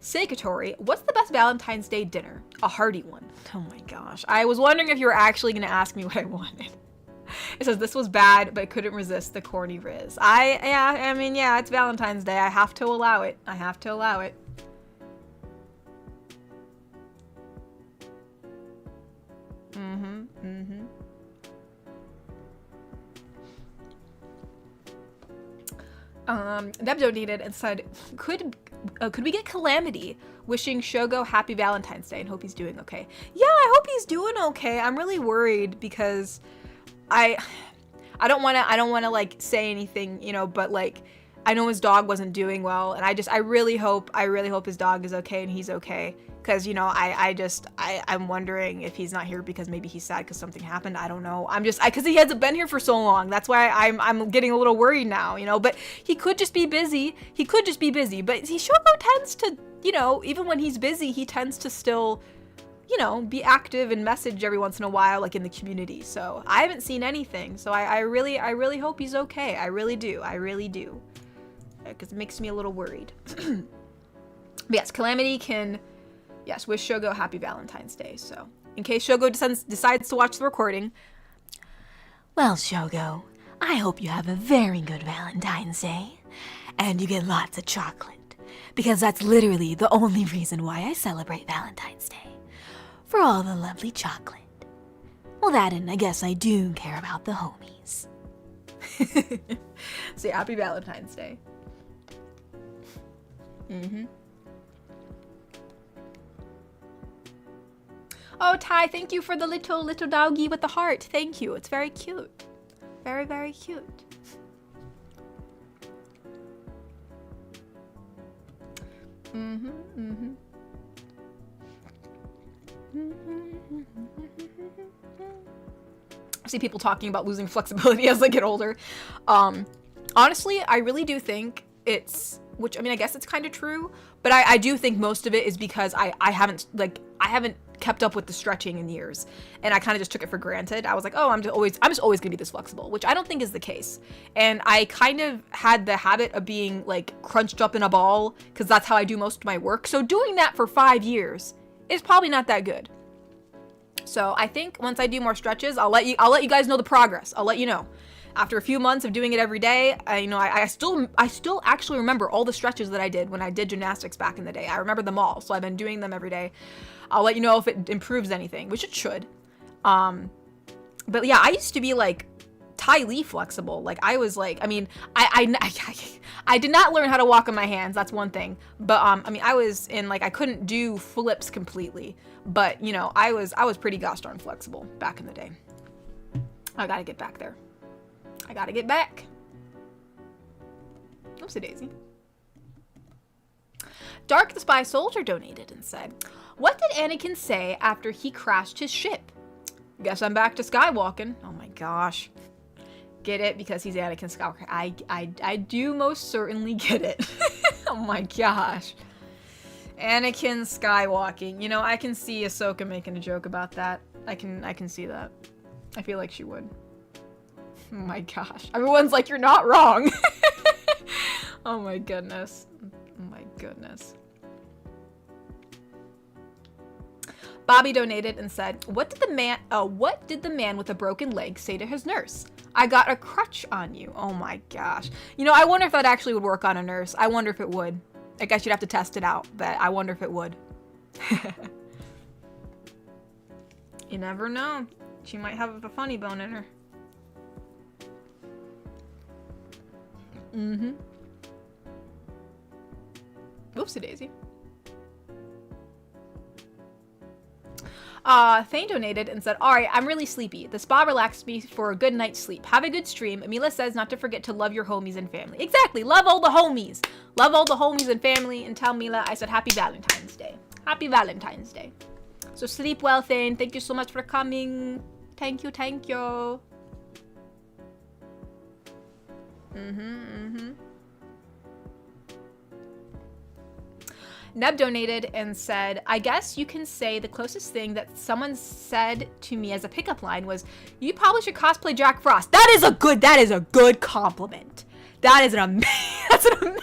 "Seikatori, what's the best Valentine's Day dinner? A hearty one." Oh my gosh. I was wondering if you were actually going to ask me what I wanted. It says, this was bad, but couldn't resist the corny riz. I mean, yeah, it's Valentine's Day. I have to allow it. I have to allow it. Deb donated and said, could we get Calamity wishing Shogo happy Valentine's Day and hope he's doing okay? Yeah, I hope he's doing okay. I'm really worried because I don't want to like say anything, you know, but like I know his dog wasn't doing well, and I really hope his dog is okay and he's okay. Because, you know, I'm wondering if he's not here because maybe he's sad because something happened. I don't know. Because he hasn't been here for so long. That's why I'm getting a little worried now, you know. But he could just be busy. But Shogo tends to, you know, even when he's busy, he tends to still, you know, be active and message every once in a while, like in the community. So I haven't seen anything. So I really hope he's okay. I really do. Because it makes me a little worried. But yes, Calamity can... Yes, wish Shogo happy Valentine's Day. So, in case Shogo decides to watch the recording. Well, Shogo, I hope you have a very good Valentine's Day. And you get lots of chocolate. Because that's literally the only reason why I celebrate Valentine's Day. For all the lovely chocolate. Well, that and I guess I do care about the homies. So, yeah, happy Valentine's Day. Oh, Ty, thank you for the little doggy with the heart. Thank you. It's very cute. Very, very cute. I see people talking about losing flexibility as they get older. Honestly, I really do think it's, which, I mean, I guess it's kind of true, but I do think most of it is because I haven't kept up with the stretching in years, and I kind of just took it for granted. I was like, oh, I'm just always gonna be this flexible, which I don't think is the case. And I kind of had the habit of being like crunched up in a ball because that's how I do most of my work. So doing that for 5 years is probably not that good. So I think once I do more stretches, I'll let you guys know the progress. I'll let you know. After a few months of doing it every day, I still actually remember all the stretches that I did when I did gymnastics back in the day. I remember them all, so I've been doing them every day. I'll let you know if it improves anything, which it should. But yeah, I used to be like Ty Lee flexible. Like I was like, I mean, I did not learn how to walk on my hands. That's one thing. But I mean, I was in like, I couldn't do flips completely, but you know, I was pretty gosh darn flexible back in the day. I gotta get back there. I gotta get back. Oopsie daisy. Dark the Spy Soldier donated and said, what did Anakin say after he crashed his ship? Guess I'm back to skywalking. Oh my gosh. Get it? Because he's Anakin Skywalker. I do most certainly get it. Oh my gosh. Anakin skywalking. You know, I can see Ahsoka making a joke about that. I can see that. I feel like she would. Oh my gosh. Everyone's like, you're not wrong. Oh my goodness. Oh my goodness. Bobby donated and said, what did the man with a broken leg say to his nurse? I got a crutch on you. Oh my gosh. You know, I wonder if that actually would work on a nurse. I wonder if it would. I guess you'd have to test it out, but I wonder if it would. You never know. She might have a funny bone in her. Oopsie daisy. Thane donated and said, alright, I'm really sleepy. The spa relaxed me for a good night's sleep. Have a good stream. Amila says not to forget to love your homies and family. Exactly. Love all the homies. Love all the homies and family. And tell Mila I said happy Valentine's Day. Happy Valentine's Day. So sleep well, Thane. Thank you so much for coming. Thank you, thank you. Neb donated and said, I guess you can say the closest thing that someone said to me as a pickup line was, you probably should cosplay Jack Frost. That is a good compliment. That's an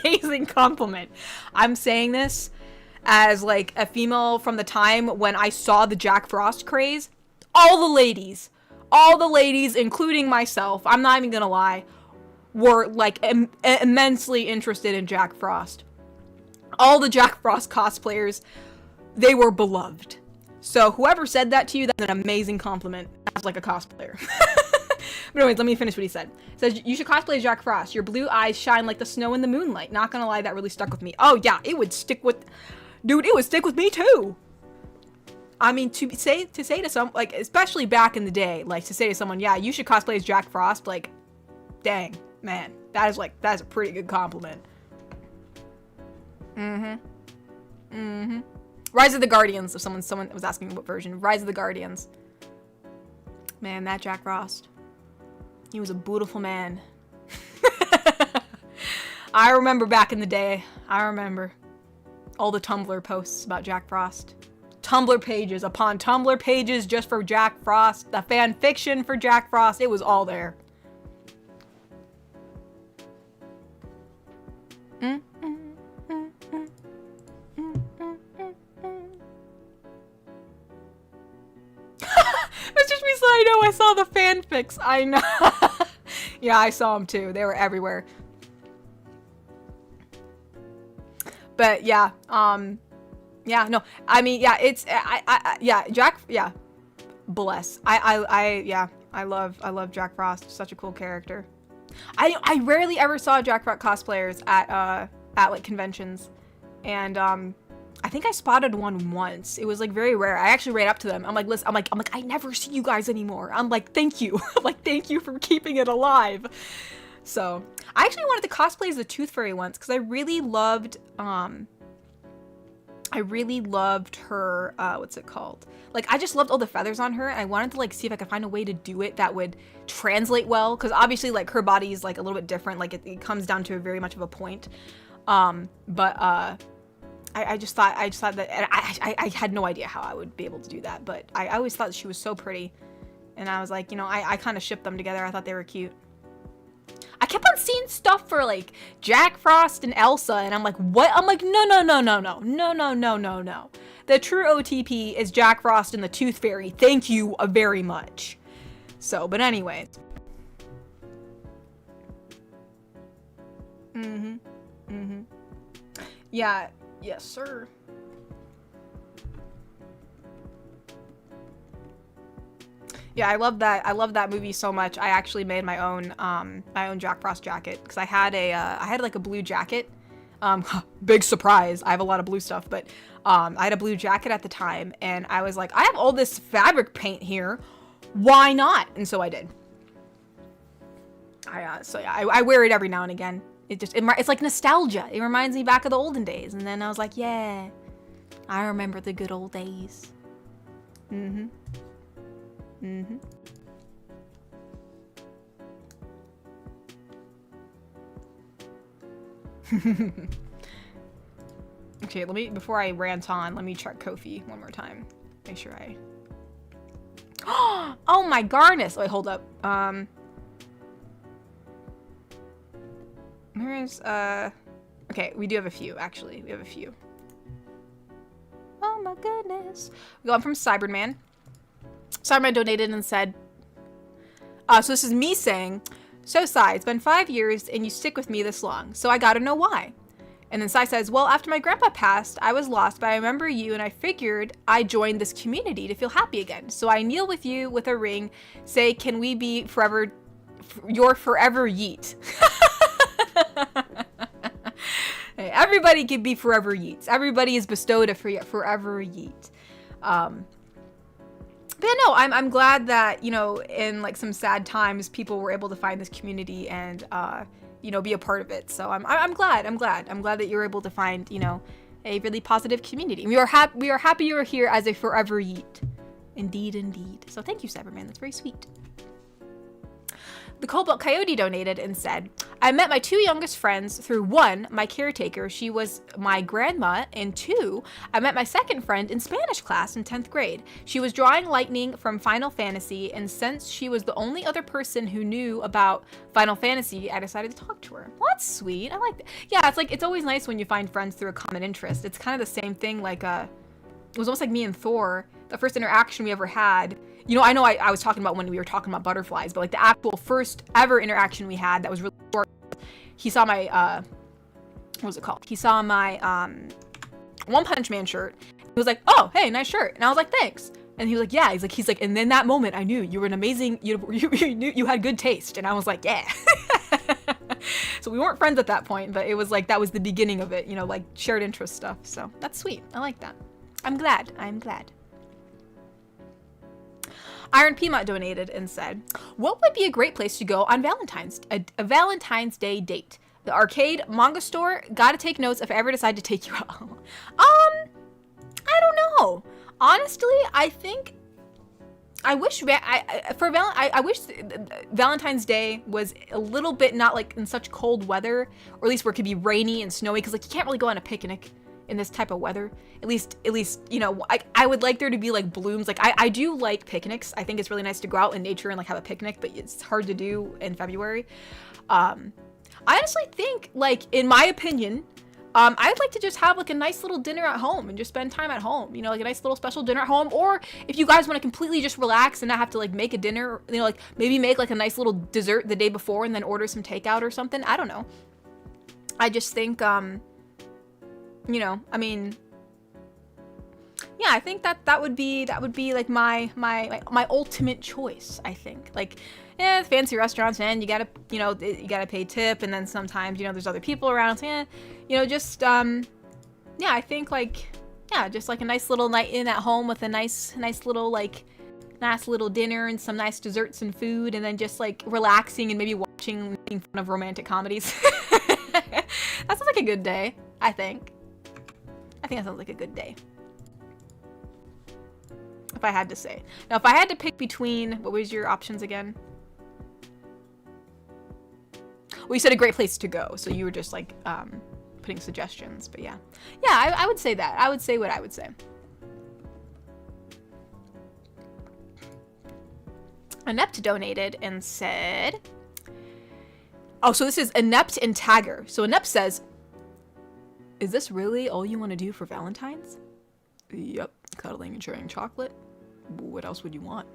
amazing compliment. I'm saying this as like a female from the time when I saw the Jack Frost craze. All the ladies all the ladies, including myself, I'm not even gonna lie, were like immensely interested in Jack Frost. All the Jack Frost cosplayers, they were beloved. So whoever said that to you, that's an amazing compliment as like a cosplayer. But anyways, let me finish what he said. It says, you should cosplay as Jack Frost. Your blue eyes shine like the snow in the moonlight. Not gonna lie, that really stuck with me. Oh yeah, it would stick with, dude, it would stick with me too. I mean, to say to some, like, especially back in the day, like, to say to someone, yeah, you should cosplay as Jack Frost, like, dang, man, that is a pretty good compliment. Rise of the Guardians, if someone was asking what version. Rise of the Guardians. Man, that Jack Frost. He was a beautiful man. I remember back in the day, I remember all the Tumblr posts about Jack Frost. Tumblr pages upon Tumblr pages just for Jack Frost. The fan fiction for Jack Frost. It was all there. Message me so I know I saw the fanfics. I know. Yeah, I saw them too. They were everywhere. But yeah, yeah, no, I mean, yeah, it's, yeah, Jack, yeah, bless. Yeah, I love Jack Frost. Such a cool character. I rarely ever saw Jack Frost cosplayers at like conventions, and I think I spotted one once. It was like very rare. I actually ran up to them. I'm like, listen, I'm like, I never see you guys anymore. I'm like, thank you. I'm like, thank you for keeping it alive. So I actually wanted to cosplay as the Tooth Fairy once because I really loved her, what's it called? Like, I just loved all the feathers on her, and I wanted to, like, see if I could find a way to do it that would translate well, because obviously, like, her body is, like, a little bit different, like, it comes down to a very much of a point, I just thought that, and I had no idea how I would be able to do that, but I always thought she was so pretty, and I was like, you know, I kind of shipped them together. I thought they were cute. I kept on seeing stuff for, like, Jack Frost and Elsa, and I'm like, what? I'm like, no. The true OTP is Jack Frost and the Tooth Fairy. Thank you very much. So, but anyways. Yeah, yes, sir. Yeah, I love that movie so much. I actually made my own Jack Frost jacket because I had like a blue jacket. Big surprise. I have a lot of blue stuff, but I had a blue jacket at the time, and I was like, I have all this fabric paint here. Why not? And so I did. I wear it every now and again. It's like nostalgia. It reminds me back of the olden days, and then I was like, yeah, I remember the good old days. Okay, before I rant on, let me check Ko-fi one more time. Make sure I... Oh my goodness! Wait, hold up. Where's, okay, we do have a few, actually. We have a few. Oh my goodness. We got one from Cyberman. Cyberman donated and said, so this is me saying, so Cy, it's been 5 years and you stick with me this long, so I gotta know why. And then Cy says, well, after my grandpa passed, I was lost, but I remember you and I figured I joined this community to feel happy again. So I kneel with you with a ring, say, can we be forever, your forever yeet. Hey, everybody can be forever yeets. Everybody is bestowed a forever yeet. But no, I'm glad that, you know, in like some sad times, people were able to find this community and, you know, be a part of it. So I'm glad that you're able to find, you know, a really positive community. We are happy you're here as a forever yeet. Indeed. So thank you, Cyberman. That's very sweet. The Cobalt Coyote donated and said, I met my two youngest friends through 1, my caretaker, she was my grandma, and 2, I met my second friend in Spanish class in 10th grade. She was drawing lightning from Final Fantasy, and since she was the only other person who knew about Final Fantasy, I decided to talk to her. Well, that's sweet. I like that. Yeah, it's always nice when you find friends through a common interest. It's kind of the same thing, like, it was almost like me and Thor. The first interaction we ever had, You know, I know I was talking about when we were talking about butterflies, but like the actual first ever interaction we had that was really short. He saw my, what was it called? He saw my One Punch Man shirt. He was like, oh, hey, nice shirt. And I was like, thanks. And he was like, yeah. He's like, and in that moment, I knew you were an amazing, you knew you had good taste. And I was like, yeah. So we weren't friends at that point, but it was like, that was the beginning of it, you know, like shared interest stuff. So that's sweet. I like that. I'm glad. Iron Peanut donated and said, what would be a great place to go on a Valentine's Day date? The arcade, manga store? Gotta take notes if I ever decide to take you out. I don't know. Honestly, I think I wish Valentine's Day was a little bit not like in such cold weather, or at least where it could be rainy and snowy, because like you can't really go on a picnic in this type of weather. At least you know, I would like there to be like blooms. Like I do like picnics. I think it's really nice to go out in nature and like have a picnic, but it's hard to do in February. I honestly think, like, in my opinion, I'd like to just have like a nice little dinner at home and just spend time at home, you know, like a nice little special dinner at home. Or if you guys want to completely just relax and not have to like make a dinner, you know, like maybe make like a nice little dessert the day before and then order some takeout or something. I don't know. I just think, you know, I mean, yeah, I think that would be like my ultimate choice. I think, like, yeah, fancy restaurants, man, you gotta pay tip, and then sometimes, you know, there's other people around, so yeah, you know, just yeah, I think like, yeah, just like a nice little night in at home with a nice little dinner and some nice desserts and food, and then just like relaxing and maybe making fun of romantic comedies. That sounds like a good day. I think that sounds like a good day. If I had to say. Now, if I had to pick between, what was your options again? Well, you said a great place to go, so you were just like putting suggestions, but yeah. Yeah, I would say that. I would say what I would say. Inept donated and said, oh, so this is Inept and Tagger. So Inept says, is this really all you want to do for Valentine's? Yep, cuddling and sharing chocolate. What else would you want?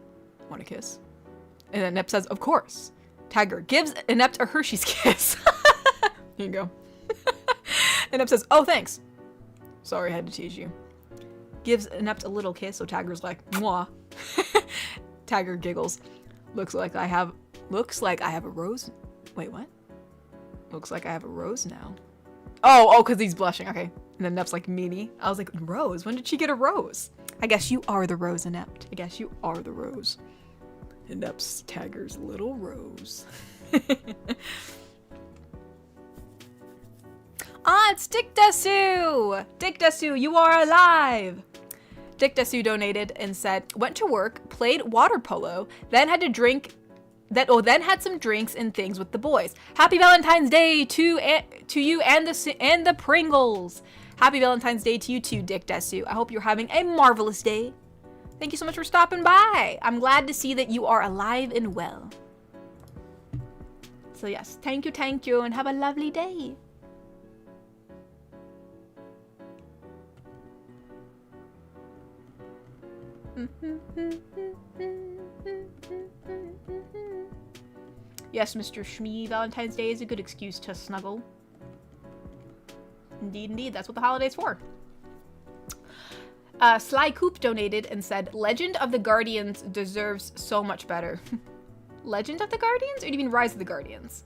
Want a kiss? And then Inept says, of course. Tagger gives Inept a Hershey's kiss. Here you go. Inept says, oh, thanks. Sorry, I had to tease you. Gives Inept a little kiss, so Tagger's like, mwah. Tagger giggles. Looks like I have a rose. Wait, what? Looks like I have a rose now. Oh, because he's blushing. Okay. And then Inept's like, meanie. I was like, rose? When did she get a rose? I guess you are the rose, Inept. I guess you are the rose. Inept's Tagger's little rose. It's Dick Desu! Dick Desu, you are alive! Dick Desu donated and said, went to work, played water polo, then had some drinks and things with the boys. Happy Valentine's Day to you and the Pringles. Happy Valentine's Day to you too, Dick Desu. I hope you're having a marvelous day. Thank you so much for stopping by. I'm glad to see that you are alive and well. So yes, thank you, and have a lovely day. Yes, Mr. Shmee, Valentine's Day is a good excuse to snuggle. Indeed, that's what the holiday's for. Sly Coop donated and said, Legend of the Guardians deserves so much better. Legend of the Guardians? Or do you mean Rise of the Guardians?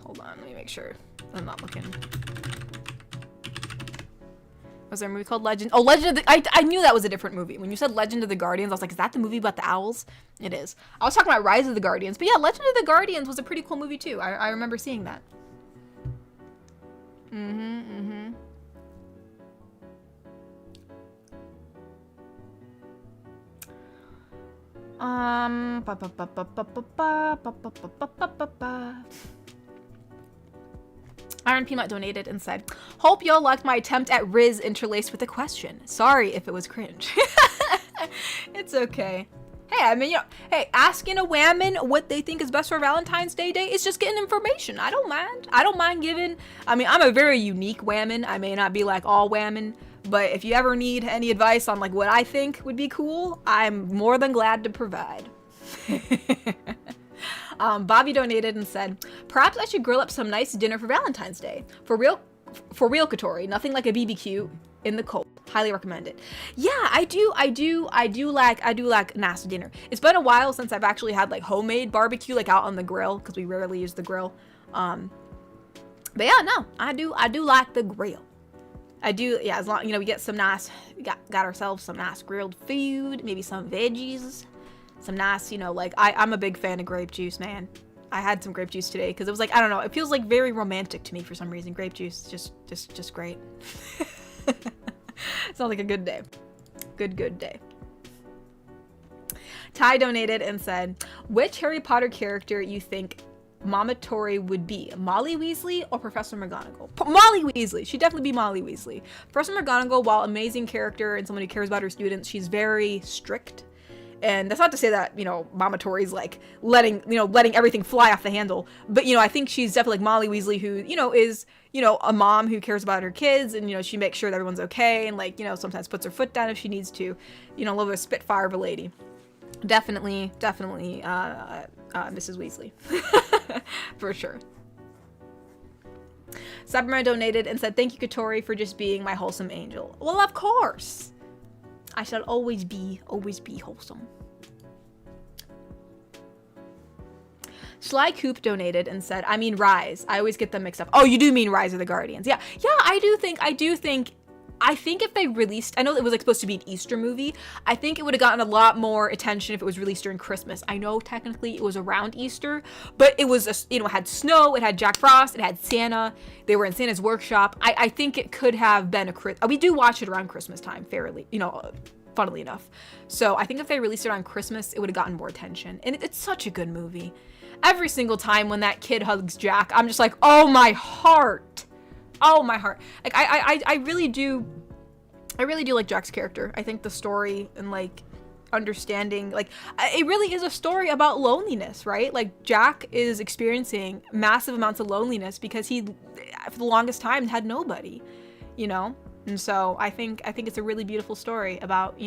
Hold on, let me make sure. I'm not looking. Was there a movie called Legend? Oh, Legend of the... I knew that was a different movie. When you said Legend of the Guardians, I was like, is that the movie about the owls? It is. I was talking about Rise of the Guardians. But yeah, Legend of the Guardians was a pretty cool movie too. I remember seeing that. Iron Peanut donated and said, hope y'all liked my attempt at Riz interlaced with a question. Sorry if it was cringe. It's okay. Hey, I mean, you know, hey, asking a whammon what they think is best for Valentine's Day is just getting information. I don't mind. I don't mind giving. I mean, I'm a very unique whammon. I may not be like all whammon, But if you ever need any advice on like what I think would be cool, I'm more than glad to provide. Bobby donated and said, perhaps I should grill up some nice dinner for Valentine's Day. For real, Katori, nothing like a BBQ in the cold. Highly recommend it. Yeah, I do like nasty dinner. It's been a while since I've actually had like homemade barbecue, like out on the grill, because we rarely use the grill. But yeah, no, I do like the grill. I do, yeah, as long, we get some nice, got ourselves some nice grilled food, maybe some veggies, some nice, like, I'm a big fan of grape juice, man. I had some grape juice today, because it was like, I don't know, it feels like very romantic to me for some reason. Grape juice, just great. Sounds like a good day. Good day. Ty donated and said, which Harry Potter character you think Mama Tori would be? Molly Weasley or Professor McGonagall? Molly Weasley. She'd definitely be Molly Weasley. Professor McGonagall, while amazing character and someone who cares about her students, she's very strict. And that's not to say that, Mama Tori's like letting everything fly off the handle. But, I think she's definitely like Molly Weasley, who, is, a mom who cares about her kids, and, she makes sure that everyone's okay, and like, sometimes puts her foot down if she needs to, a little bit of spitfire of a lady. Definitely, Mrs. Weasley. For sure. Sabra donated and said, thank you, Katori, for just being my wholesome angel. Well, of course. I shall always be wholesome. Sly Coop donated and said, I mean Rise. I always get them mixed up. Oh, you do mean Rise of the Guardians. Yeah, I think if they released, I know it was like supposed to be an Easter movie. I think it would have gotten a lot more attention if it was released during Christmas. I know technically it was around Easter, but it was, it had snow, it had Jack Frost, it had Santa. They were in Santa's workshop. I think it could have been we do watch it around Christmas time, fairly, funnily enough. So I think if they released it on Christmas, it would have gotten more attention. And it's such a good movie. Every single time when that kid hugs Jack, I'm just like, oh my heart. Oh my heart. Like I really do like Jack's character. I think the story and like understanding, like it really is a story about loneliness, right? Like Jack is experiencing massive amounts of loneliness because he for the longest time had nobody, And so I think it's a really beautiful story about,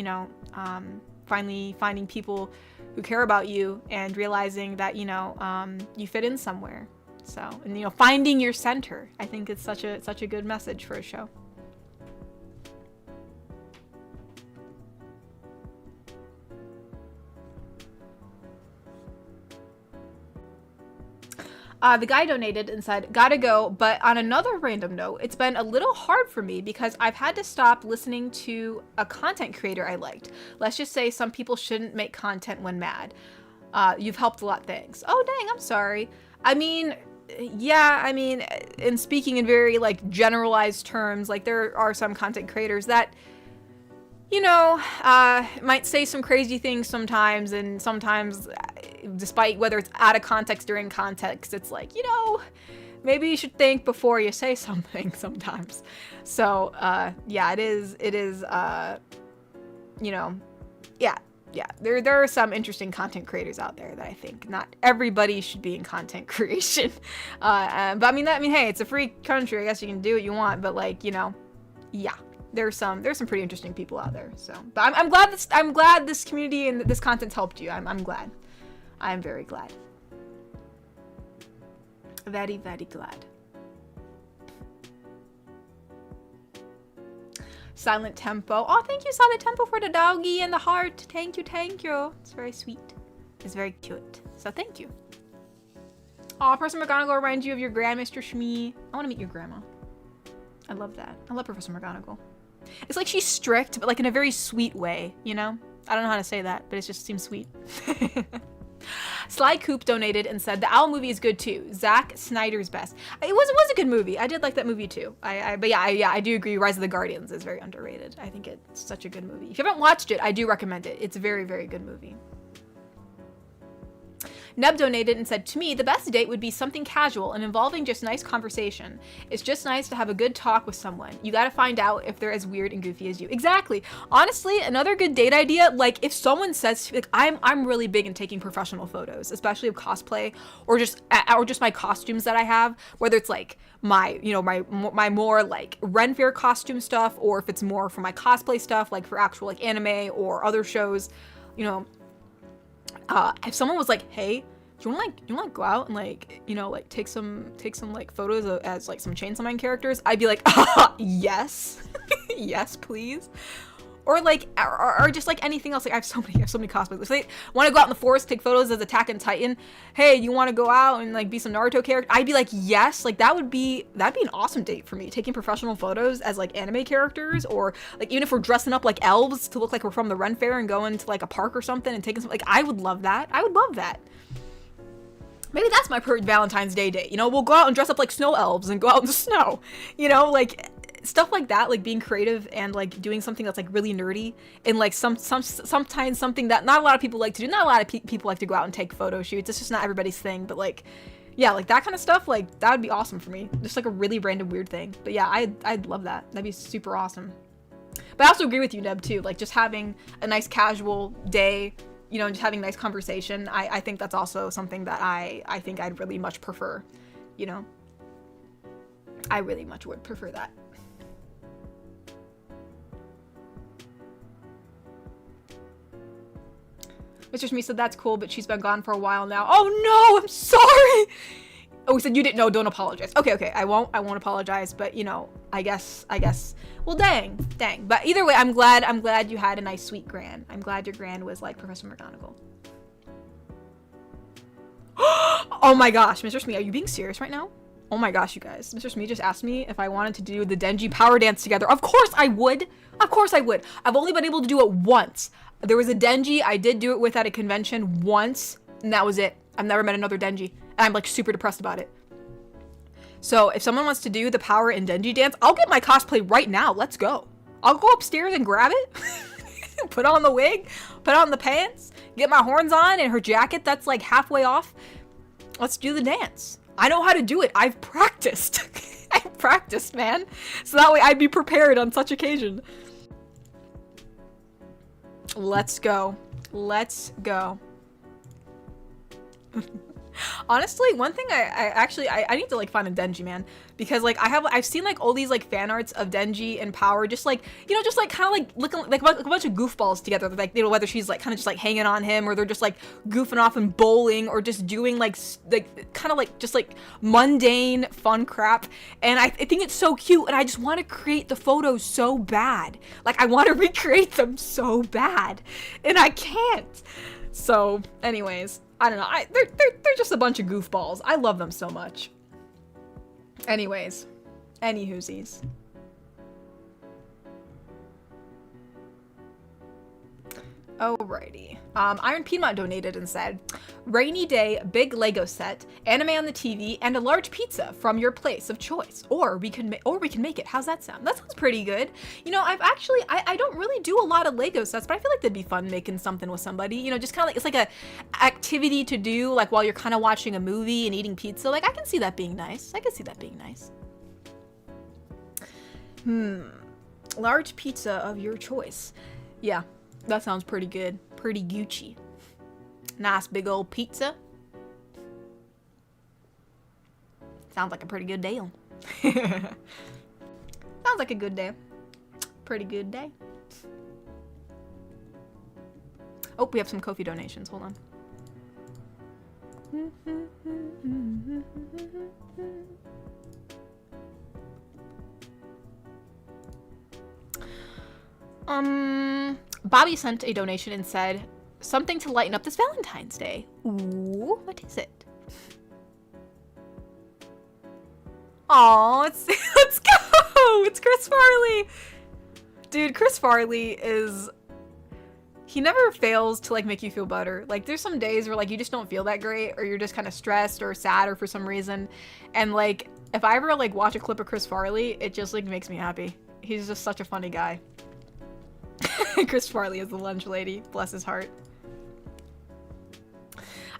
finally finding people who care about you and realizing that, you fit in somewhere. So, and finding your center. I think it's such a good message for a show. The guy donated and said, gotta go, but on another random note, it's been a little hard for me because I've had to stop listening to a content creator I liked. Let's just say some people shouldn't make content when mad. You've helped a lot, thanks. Oh, dang, I'm sorry. And speaking in very like generalized terms, like there are some content creators that, might say some crazy things sometimes, and sometimes, despite whether it's out of context or in context, it's like, maybe you should think before you say something sometimes. So, it is, there are some interesting content creators out there that I think not everybody should be in content creation. But hey, it's a free country. I guess you can do what you want, but like, there's some pretty interesting people out there. So, but I'm glad this community and this content's helped you. I'm glad. I'm very glad. Very, very glad. Silent Tempo. Oh, thank you, Silent Tempo, for the doggy and the heart. Thank you. It's very sweet. It's very cute. So thank you. Oh, Professor McGonagall reminds you of your grand, Mr. Shmee. I want to meet your grandma. I love that. I love Professor McGonagall. It's like she's strict, but like in a very sweet way, I don't know how to say that, but it just seems sweet. Sly Coop donated and said, the Owl movie is good too. Zack Snyder's best. It was a good movie. I did like that movie too. I do agree. Rise of the Guardians is very underrated. I think it's such a good movie. If you haven't watched it, I do recommend it. It's a very, very good movie. Neb donated and said, to me, the best date would be something casual and involving just nice conversation. It's just nice to have a good talk with someone. You gotta find out if they're as weird and goofy as you. Exactly. Honestly, another good date idea, like if someone says, like I'm really big in taking professional photos, especially of cosplay or just my costumes that I have, whether it's like my, you know, my more like Ren Fair costume stuff, or if it's more for my cosplay stuff, like for actual like anime or other shows, you know. If someone was like, hey, do you wanna go out and like, you know, like take some like photos as like some Chainsaw Man characters, I'd be like, yes. Yes, please. Or like, or just like anything else. Like I have so many cosplays. If they want to go out in the forest, take photos as Attack on Titan. Hey, you want to go out and like be some Naruto character? I'd be like, yes. Like that'd be an awesome date for me. Taking professional photos as like anime characters, or like even if we're dressing up like elves to look like we're from the Ren Fair and going to like a park or something and taking some. Like I would love that. I would love that. Maybe that's my perfect Valentine's Day date. You know, we'll go out and dress up like snow elves and go out in the snow. You know, like. Stuff like that, like being creative and like doing something that's like really nerdy, and like sometimes something that not a lot of people like to do. Not a lot of people like to go out and take photo shoots. It's just not everybody's thing. But like, yeah, like that kind of stuff, like that would be awesome for me. Just like a really random weird thing. But yeah, I'd love that. That'd be super awesome. But I also agree with you, Neb, too. Like just having a nice casual day, you know, just having a nice conversation. I think that's also something that I think I'd really much prefer. You know, I really much would prefer that. Mr. Smee said that's cool, but she's been gone for a while now. Oh no, I'm sorry. Oh, we said you didn't know, don't apologize. Okay, I won't apologize, but you know, I guess. Well, dang. But either way, I'm glad you had a nice sweet gran. I'm glad your gran was like Professor McGonagall. Oh my gosh, Mr. Smee, are you being serious right now? Oh my gosh, you guys. Mr. Smee just asked me if I wanted to do the Denji power dance together. Of course I would. I've only been able to do it once. There was a Denji I did do it with at a convention once, and that was it. I've never met another Denji, and I'm like super depressed about it. So if someone wants to do the power and Denji dance, I'll get my cosplay right now. Let's go. I'll go upstairs and grab it, put on the wig, put on the pants, get my horns on and her jacket that's like halfway off. Let's do the dance. I know how to do it. I've practiced. I've practiced, man. So that way I'd be prepared on such occasion. Let's go. Honestly, one thing I need to like find a Denji, man, because like I've seen like all these like fan arts of Denji and Power, just like, you know, just like kind of like looking like a bunch of goofballs together, like, you know, whether she's like kind of just like hanging on him, or they're just like goofing off and bowling, or just doing like kind of like just like mundane fun crap. And I think it's so cute, and I just want to create the photos so bad. Like I want to recreate them so bad, and I can't. So anyways, I don't know. They're just a bunch of goofballs. I love them so much. Anyways, anywhoosies. Alrighty. Iron Piedmont donated and said, rainy day, big Lego set, anime on the TV, and a large pizza from your place of choice. Or we can make it. How's that sound? That sounds pretty good. You know, I don't really do a lot of Lego sets, but I feel like that'd be fun making something with somebody. You know, just kind of like, it's like a activity to do, like while you're kind of watching a movie and eating pizza. Like I can see that being nice. Large pizza of your choice. Yeah. That sounds pretty good. Pretty Gucci. Nice big old pizza. Sounds like a pretty good deal. Sounds like a good day. Pretty good day. Oh, we have some Ko-fi donations. Hold on. Bobby sent a donation and said, something to lighten up this Valentine's Day. Ooh, what is it? Aw, let's go! It's Chris Farley! Dude, Chris Farley he never fails to like make you feel better. Like there's some days where like you just don't feel that great, or you're just kind of stressed or sad or for some reason. And like, if I ever like watch a clip of Chris Farley, it just like makes me happy. He's just such a funny guy. Chris Farley is the lunch lady. Bless his heart.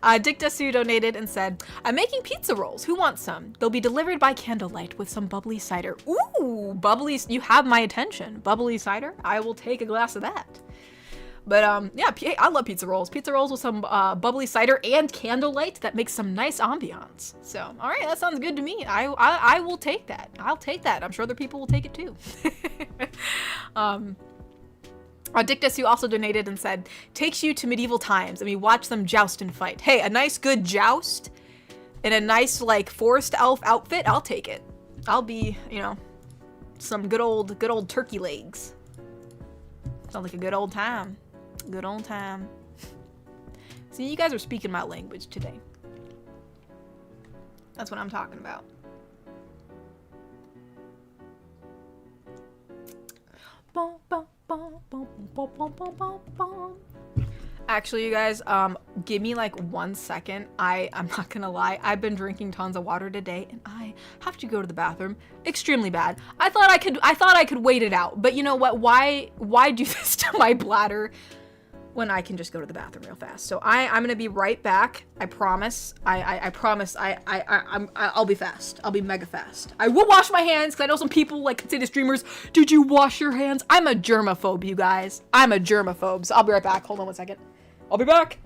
Dictasu donated and said, I'm making pizza rolls. Who wants some? They'll be delivered by candlelight with some bubbly cider. Ooh, bubbly. You have my attention. Bubbly cider? I will take a glass of that. But yeah, I love pizza rolls. Pizza rolls with some bubbly cider and candlelight. That makes some nice ambiance. So, all right, that sounds good to me. I will take that. I'll take that. I'm sure other people will take it too. Dictus, who also donated and said, takes you to medieval times and we watch them joust and fight. Hey, a nice good joust in a nice like forest elf outfit, I'll take it. I'll be, you know, some good old turkey legs. Sounds like a good old time. Good old time. See, you guys are speaking my language today. That's what I'm talking about. Actually, you guys, give me like 1 second. I'm not gonna lie. I've been drinking tons of water today and I have to go to the bathroom extremely bad. I thought I could wait it out, but you know what? Why do this to my bladder when I can just go to the bathroom real fast? So I'm gonna be right back. I promise. I promise. I'll be fast. I'll be mega fast. I will wash my hands because I know some people like say to streamers, "Did you wash your hands?" I'm a germaphobe, you guys. I'm a germaphobe. So I'll be right back. Hold on 1 second. I'll be back.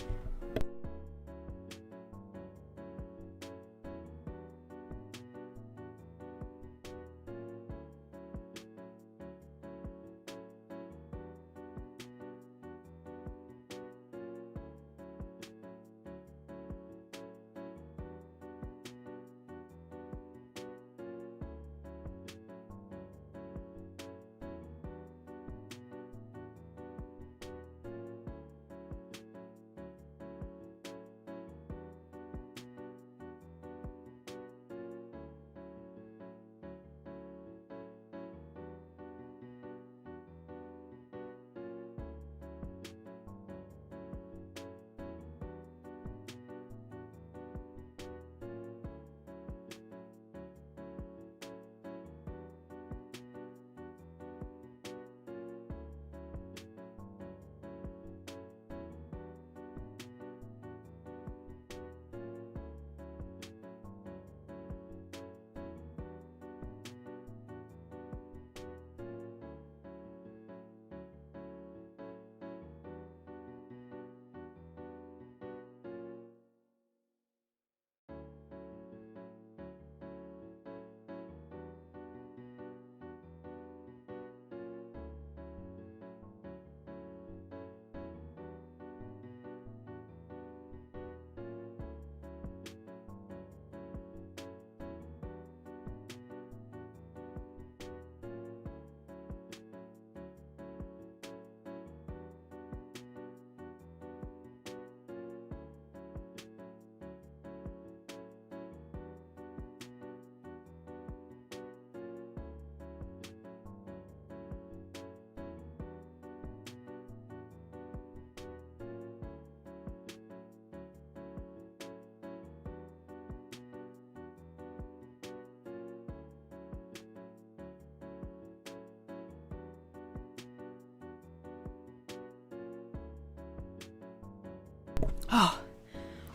Oh,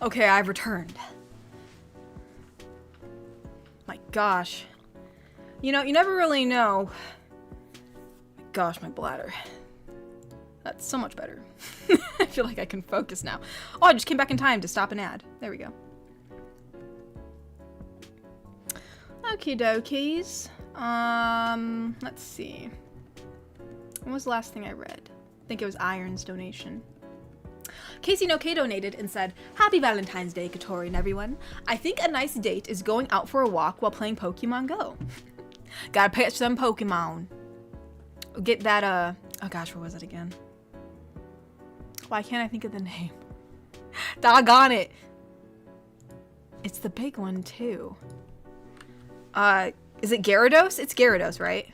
okay, I've returned. My gosh. You know, you never really know. My gosh, my bladder. That's so much better. I feel like I can focus now. Oh, I just came back in time to stop an ad. There we go. Okie dokies. Let's see. When was the last thing I read? I think it was Iron's donation. Casey No K donated and said, Happy Valentine's Day, Katori and everyone. I think a nice date is going out for a walk while playing Pokemon Go. Gotta catch some Pokemon. Get that, oh gosh, what was it again? Why can't I think of the name? Doggone it. It's the big one, too. Is it Gyarados? It's Gyarados, right?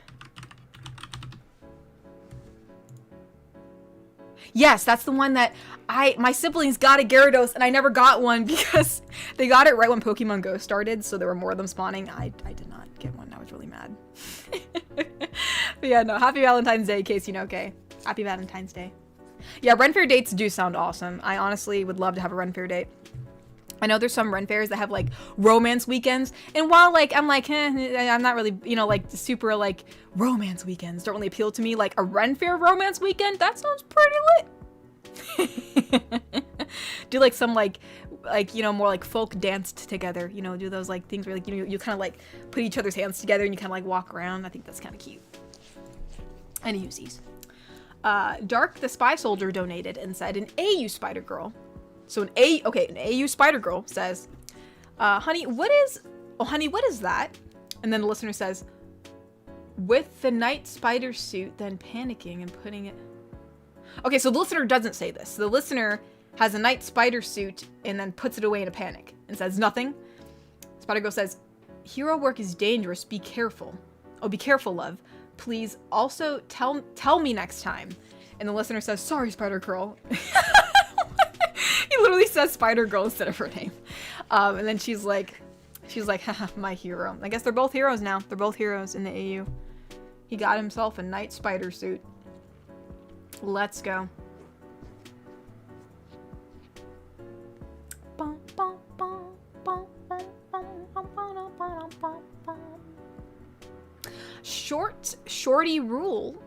Yes, that's the one that my siblings got a Gyarados and I never got one because they got it right when Pokemon Go started, so there were more of them spawning. I did not get one. I was really mad. But yeah, no, happy Valentine's Day, Casey No K. Happy Valentine's Day. Yeah, Ren Fair dates do sound awesome. I honestly would love to have a Ren Fair date. I know there's some Ren fairs that have like romance weekends, and while like I'm like, I'm not really, you know, like super like romance weekends don't really appeal to me. Like a Ren fair romance weekend, that sounds pretty lit. Do like some like you know, more like folk danced together, you know, do those like things where like you kind of like put each other's hands together and you kind of like walk around. I think that's kind of cute. Any uses. Dark the Spy Soldier donated and said an AU Spider Girl. So an AU Spider Girl says, honey, what is that? And then the listener says, with the night spider suit, then panicking and putting it. Okay, so the listener doesn't say this. The listener has a night spider suit and then puts it away in a panic and says nothing. Spider Girl says, hero work is dangerous. Be careful. Oh, be careful, love. Please also tell me next time. And the listener says, sorry, Spider Girl. He literally says Spider Girl instead of her name. And then she's like, haha, my hero. I guess they're both heroes now. They're both heroes in the AU. He got himself a night spider suit. Let's go. Shorty rule.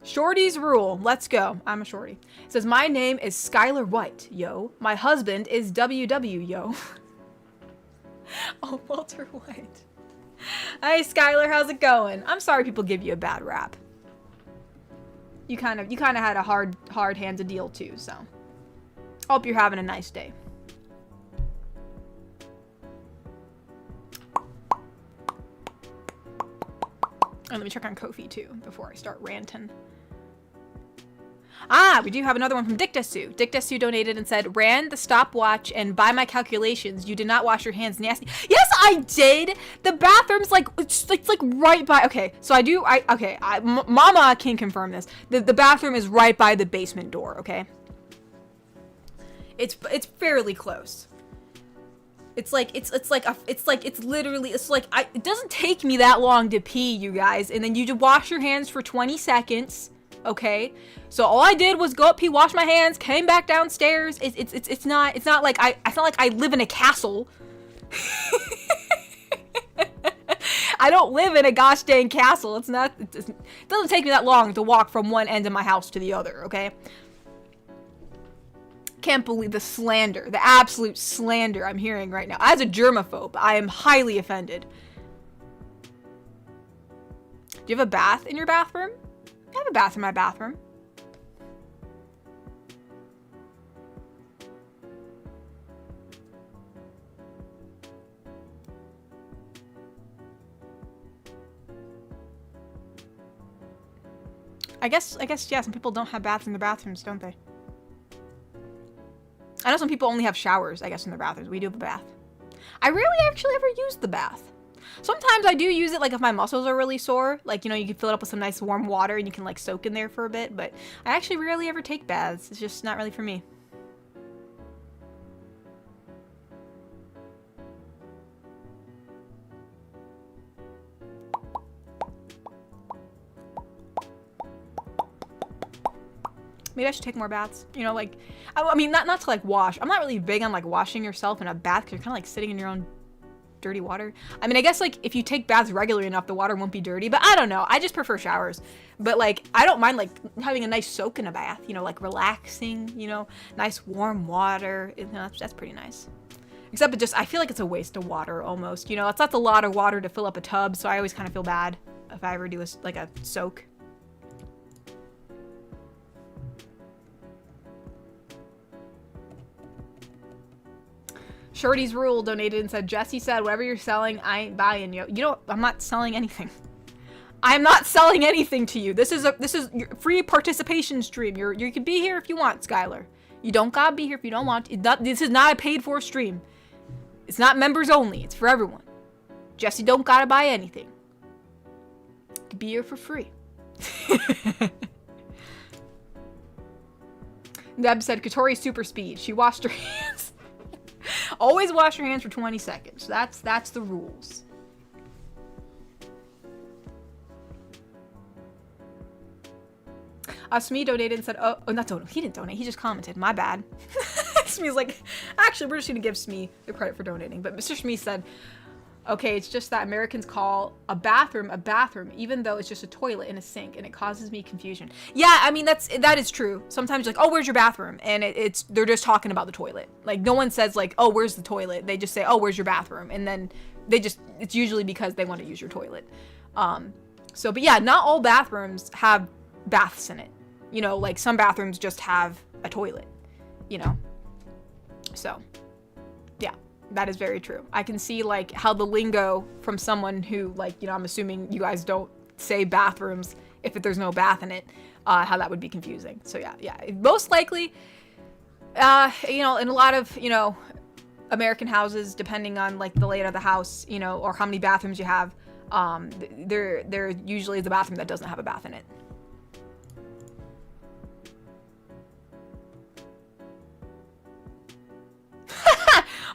Shorty's rule. Let's go. I'm a shorty. It says, my name is Skylar White, yo. My husband is WW, yo. Oh, Walter White. Hey, Skylar, how's it going? I'm sorry people give you a bad rap. You kind of had a hard hand to deal too, so. Hope you're having a nice day. And let me check on Kofi too before I start ranting. We do have another one from Dictasu. Dictasu donated and said, ran the stopwatch and by my calculations, you did not wash your hands nasty. Yes, I did. The bathroom's like, it's like right by, okay. So Mama can confirm this. The bathroom is right by the basement door. Okay. It's fairly close. It doesn't take me that long to pee, you guys. And then you wash your hands for 20 seconds. Okay. So all I did was go up, pee, wash my hands, came back downstairs. It's not like I live in a castle. I don't live in a gosh dang castle. It doesn't take me that long to walk from one end of my house to the other. Okay. Can't believe the slander, the absolute slander I'm hearing right now. As a germaphobe, I am highly offended. Do you have a bath in your bathroom? I have a bath in my bathroom. I guess, yeah, some people don't have baths in their bathrooms, don't they? I know some people only have showers, I guess, in their bathrooms. We do have a bath. I rarely actually ever use the bath. Sometimes I do use it, like, if my muscles are really sore. Like, you know, you can fill it up with some nice warm water and you can, like, soak in there for a bit. But I actually rarely ever take baths. It's just not really for me. Maybe I should take more baths. You know, like, I mean, not to like wash. I'm not really big on like washing yourself in a bath because you're kind of like sitting in your own dirty water. I mean, I guess like if you take baths regularly enough, the water won't be dirty, but I don't know. I just prefer showers. But like, I don't mind like having a nice soak in a bath, you know, like relaxing, you know, nice warm water. You know, that's pretty nice. Except I feel like it's a waste of water almost. You know, that's a lot of water to fill up a tub, so I always kind of feel bad if I ever do a soak. Shorty's Rule donated and said, Jesse said, whatever you're selling, I ain't buying you. You know, I'm not selling anything. I'm not selling anything to you. This is your free participation stream. You can be here if you want, Skylar. You don't gotta be here if you don't want. This is not a paid for stream. It's not members only. It's for everyone. Jesse don't gotta buy anything. You can be here for free. Deb said, Katori's super speed. She washed her hands. Always wash your hands for 20 seconds. That's the rules. Smee donated and said, oh, not donate. He didn't donate. He just commented. My bad. Smee's like, actually, we're just gonna give Smee the credit for donating. But Mr. Smee said, okay, it's just that Americans call a bathroom, even though it's just a toilet and a sink, and it causes me confusion. Yeah, I mean, that is true. Sometimes you're like, oh, where's your bathroom? And they're just talking about the toilet. Like, no one says like, oh, where's the toilet? They just say, oh, where's your bathroom? And then it's usually because they want to use your toilet. But yeah, not all bathrooms have baths in it. You know, like some bathrooms just have a toilet, you know? So, yeah, that is very true. I can see like how the lingo from someone who like, you know, I'm assuming you guys don't say bathrooms if there's no bath in it, how that would be confusing. So yeah, most likely, you know, in a lot of, you know, American houses, depending on like the layout of the house, you know, or how many bathrooms you have, there usually is a bathroom that doesn't have a bath in it.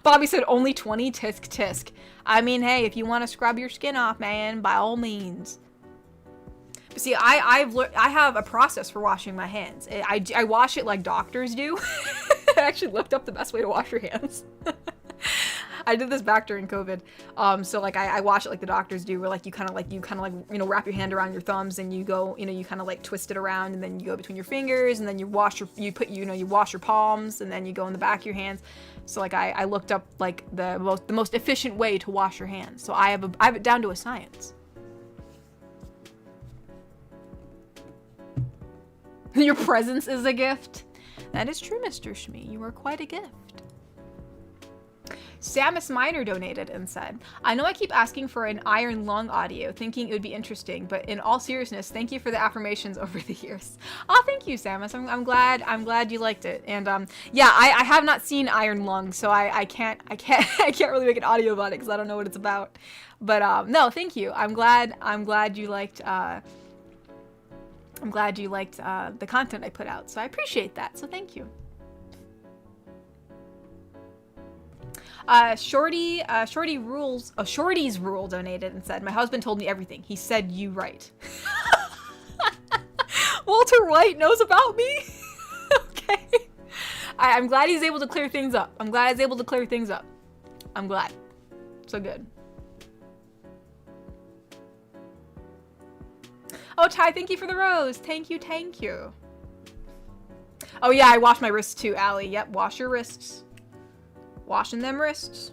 Bobby said only 20, tisk tisk. I mean, hey, if you want to scrub your skin off, man, by all means. But see, I have a process for washing my hands. I wash it like doctors do. I actually looked up the best way to wash your hands. I did this back during COVID. So like I wash it like the doctors do, where like you kind of like, you know, wrap your hand around your thumbs and you go, you know, you kind of like twist it around and then you go between your fingers and then you wash your palms and then you go in the back of your hands. So like I looked up like the most efficient way to wash your hands. So I have it down to a science. Your presence is a gift. That is true, Mr. Shmee. You are quite a gift. Samus Minor donated and said, I know I keep asking for an iron lung audio, thinking it would be interesting, but in all seriousness, thank you for the affirmations over the years. Oh, thank you, Samus. I'm glad you liked it. And yeah, I have not seen Iron Lung, so I can't really make an audio about it because I don't know what it's about. But no, thank you. I'm glad you liked the content I put out. So I appreciate that. So thank you. Shorty's Rule donated and said, my husband told me everything. He said you right. Walter White knows about me? Okay. I'm glad he's able to clear things up. I'm glad. So good. Oh, Ty, thank you for the rose. Thank you. Oh yeah, I wash my wrists too, Allie. Yep, wash your wrists. Washing them wrists.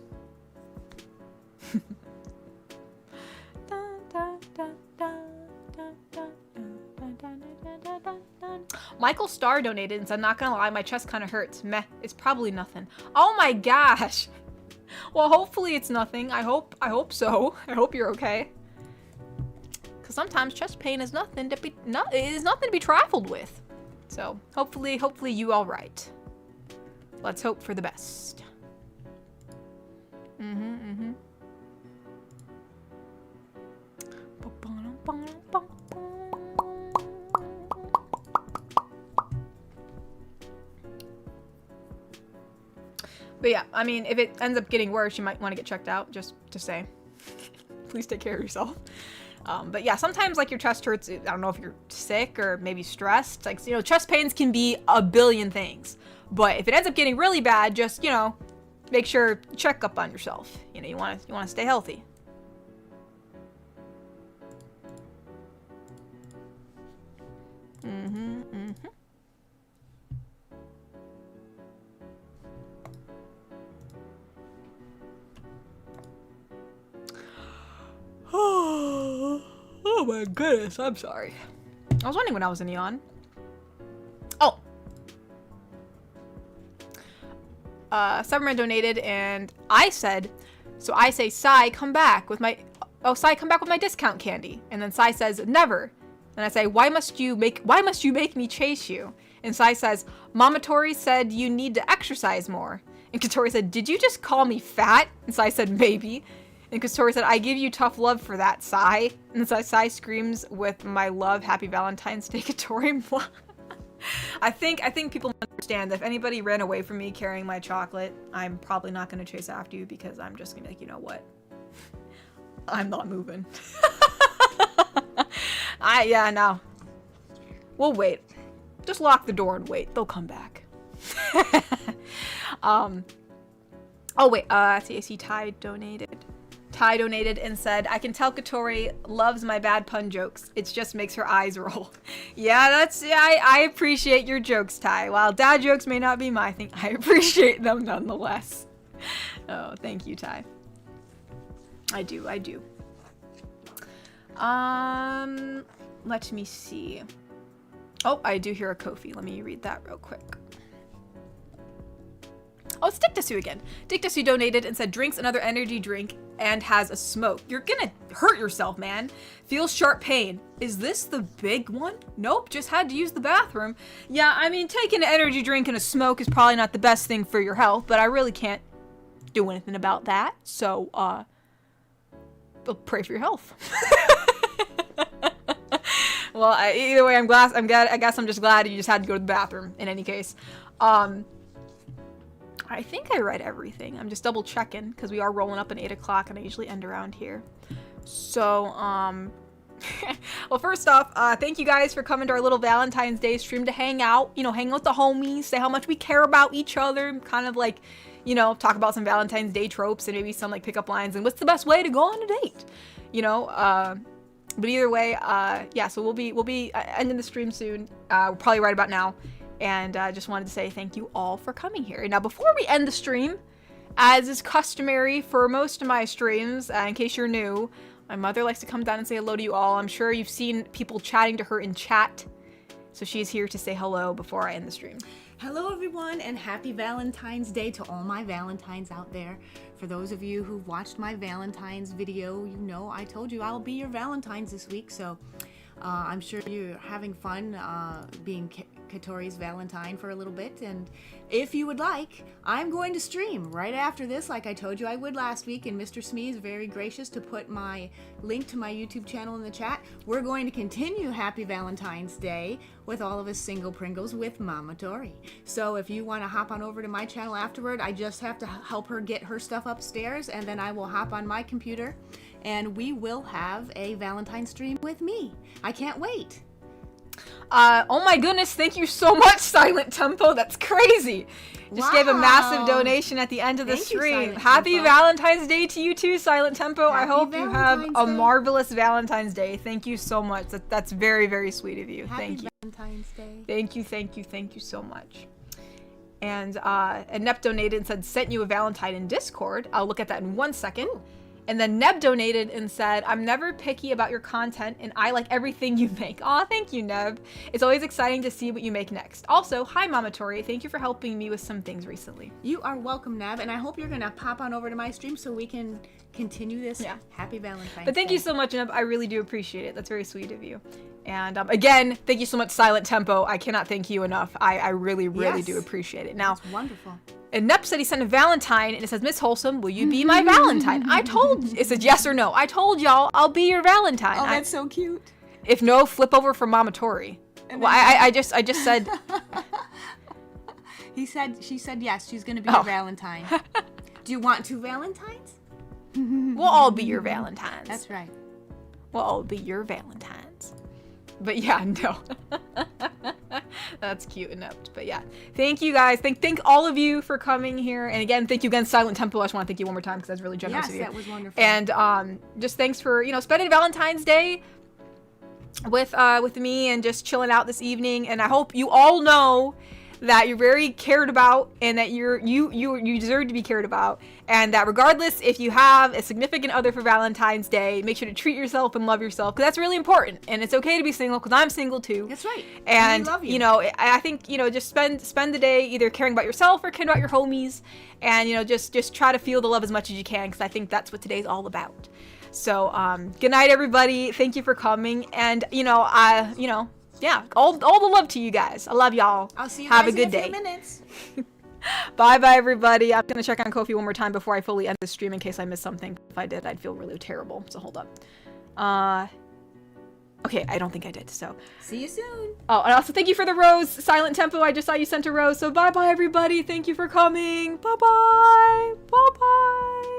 Michael Starr donated and said, not gonna lie, my chest kind of hurts. Meh, it's probably nothing. Oh my gosh. Well, hopefully it's nothing. I hope so. I hope you're okay. Because sometimes chest pain is nothing to be trifled with. So hopefully you all right. Let's hope for the best. But yeah, I mean, if it ends up getting worse, you might want to get checked out, just to say. Please take care of yourself. But yeah, sometimes like your chest hurts. I don't know if you're sick or maybe stressed. Like, you know, chest pains can be a billion things. But if it ends up getting really bad, just, you know, make sure you check up on yourself. You know, you want to stay healthy. Oh my goodness, I'm sorry. I was wondering when I was in Neon. Oh. Summerman donated and I said, so I say, Sai, come back with my discount candy. And then Sai says, never. And I say, why must you make me chase you? And Sai says, Mama Tori said you need to exercise more. And Katori said, did you just call me fat? And Sai said, maybe. And Katori said, I give you tough love for that, Sai. And Sai screams with my love, happy Valentine's Day, Katori. I think people understand that if anybody ran away from me carrying my chocolate, I'm probably not going to chase after you because I'm just going to be like, you know what? I'm not moving. Yeah, no. We'll wait. Just lock the door and wait. They'll come back. Oh wait, I see Ty donated. Ty donated and said, I can tell Katori loves my bad pun jokes. It just makes her eyes roll. Yeah, I appreciate your jokes, Ty. While dad jokes may not be my thing, I appreciate them nonetheless. Oh, thank you, Ty. I do. Let me see. Oh, I do hear a Kofi. Let me read that real quick. Oh, it's Dictasu again. Dictasu donated and said, drinks another energy drink and has a smoke. You're gonna hurt yourself, man. Feels sharp pain. Is this the big one? Nope, just had to use the bathroom. Yeah, I mean, taking an energy drink and a smoke is probably not the best thing for your health, but I really can't do anything about that. So, I'll pray for your health. Well, either way, I guess I'm just glad you just had to go to the bathroom in any case. I think I read everything. I'm just double checking because we are rolling up at 8 o'clock and I usually end around here. So, well, first off, thank you guys for coming to our little Valentine's Day stream to hang out, hang out with the homies, say how much we care about each other, kind of like, talk about some Valentine's Day tropes and maybe some like pickup lines and what's the best way to go on a date, but either way, yeah, so we'll be ending the stream soon, probably right about now. And I just wanted to say thank you all for coming here. Now, before we end the stream, as is customary for most of my streams, in case you're new, my mother likes to come down and say hello to you all. I'm sure you've seen people chatting to her in chat. So she's here to say hello before I end the stream. Hello, everyone, and happy Valentine's Day to all my Valentines out there. For those of you who've watched my Valentine's video, I told you I'll be your Valentines this week. So I'm sure you're having fun being Katori's Valentine for a little bit, and if you would like, I'm going to stream right after this like I told you I would last week, and Mr. Smee is very gracious to put my link to my YouTube channel in the chat. We're going to continue Happy Valentine's Day with all of us single Pringles with Mama Tori. So if you want to hop on over to my channel afterward, I just have to help her get her stuff upstairs, and then I will hop on my computer and we will have a Valentine stream with me. I can't wait. Oh my goodness, thank you so much, Silent Tempo. That's crazy. Just gave a massive donation at the end of the stream. Happy Valentine's Day to you too, Silent Tempo. I hope you have a marvelous Valentine's Day. Thank you so much. That's very, very sweet of you. Thank you. Valentine's Day. Thank you so much. And Nep donated and said, sent you a Valentine in Discord. I'll look at that in 1 second. Ooh. And then Neb donated and said, I'm never picky about your content and I like everything you make. Aw, thank you, Neb. It's always exciting to see what you make next. Also, hi, Mama Tori. Thank you for helping me with some things recently. You are welcome, Neb. And I hope you're going to pop on over to my stream so we can continue this Happy Valentine's But thank you so much, Neb. I really do appreciate it. That's very sweet of you. And again, thank you so much, Silent Tempo. I cannot thank you enough. I really, really do appreciate it. Now, that's wonderful. And Nep said he sent a Valentine, and it says, Miss Wholesome, will you be my Valentine? It says yes or no. I told y'all I'll be your Valentine. Oh, that's so cute. If no, flip over for Mama Tori. Well, I just said. She said yes, she's going to be your Valentine. Do you want 2 Valentines? We'll all be your Valentines. That's right. We'll all be your Valentines. But yeah, no. That's cute enough. But yeah, thank you guys. Thank all of you for coming here. And again, thank you again, Silent Temple. I just want to thank you one more time because that's really generous of you. Yes, that was wonderful. And just thanks for spending Valentine's Day with me and just chilling out this evening. And I hope you all know that you're very cared about and that you deserve to be cared about, and that regardless if you have a significant other for Valentine's Day, make sure to treat yourself and love yourself, because that's really important. And it's okay to be single, because I'm single too. That's right. And we love you. I think just spend the day either caring about yourself or caring about your homies, and just try to feel the love as much as you can, because I think that's what today's all about. So good night, everybody. Thank you for coming, and yeah, all the love to you guys. I love y'all. I'll see you Have guys a good in a day. few minutes. Bye, everybody. I'm going to check on Kofi one more time before I fully end the stream in case I missed something. If I did, I'd feel really terrible. So hold up. Okay, I don't think I did, so. See you soon. Oh, and also thank you for the rose, Silent Tempo. I just saw you sent a rose. So bye, everybody. Thank you for coming. Bye-bye. Bye-bye.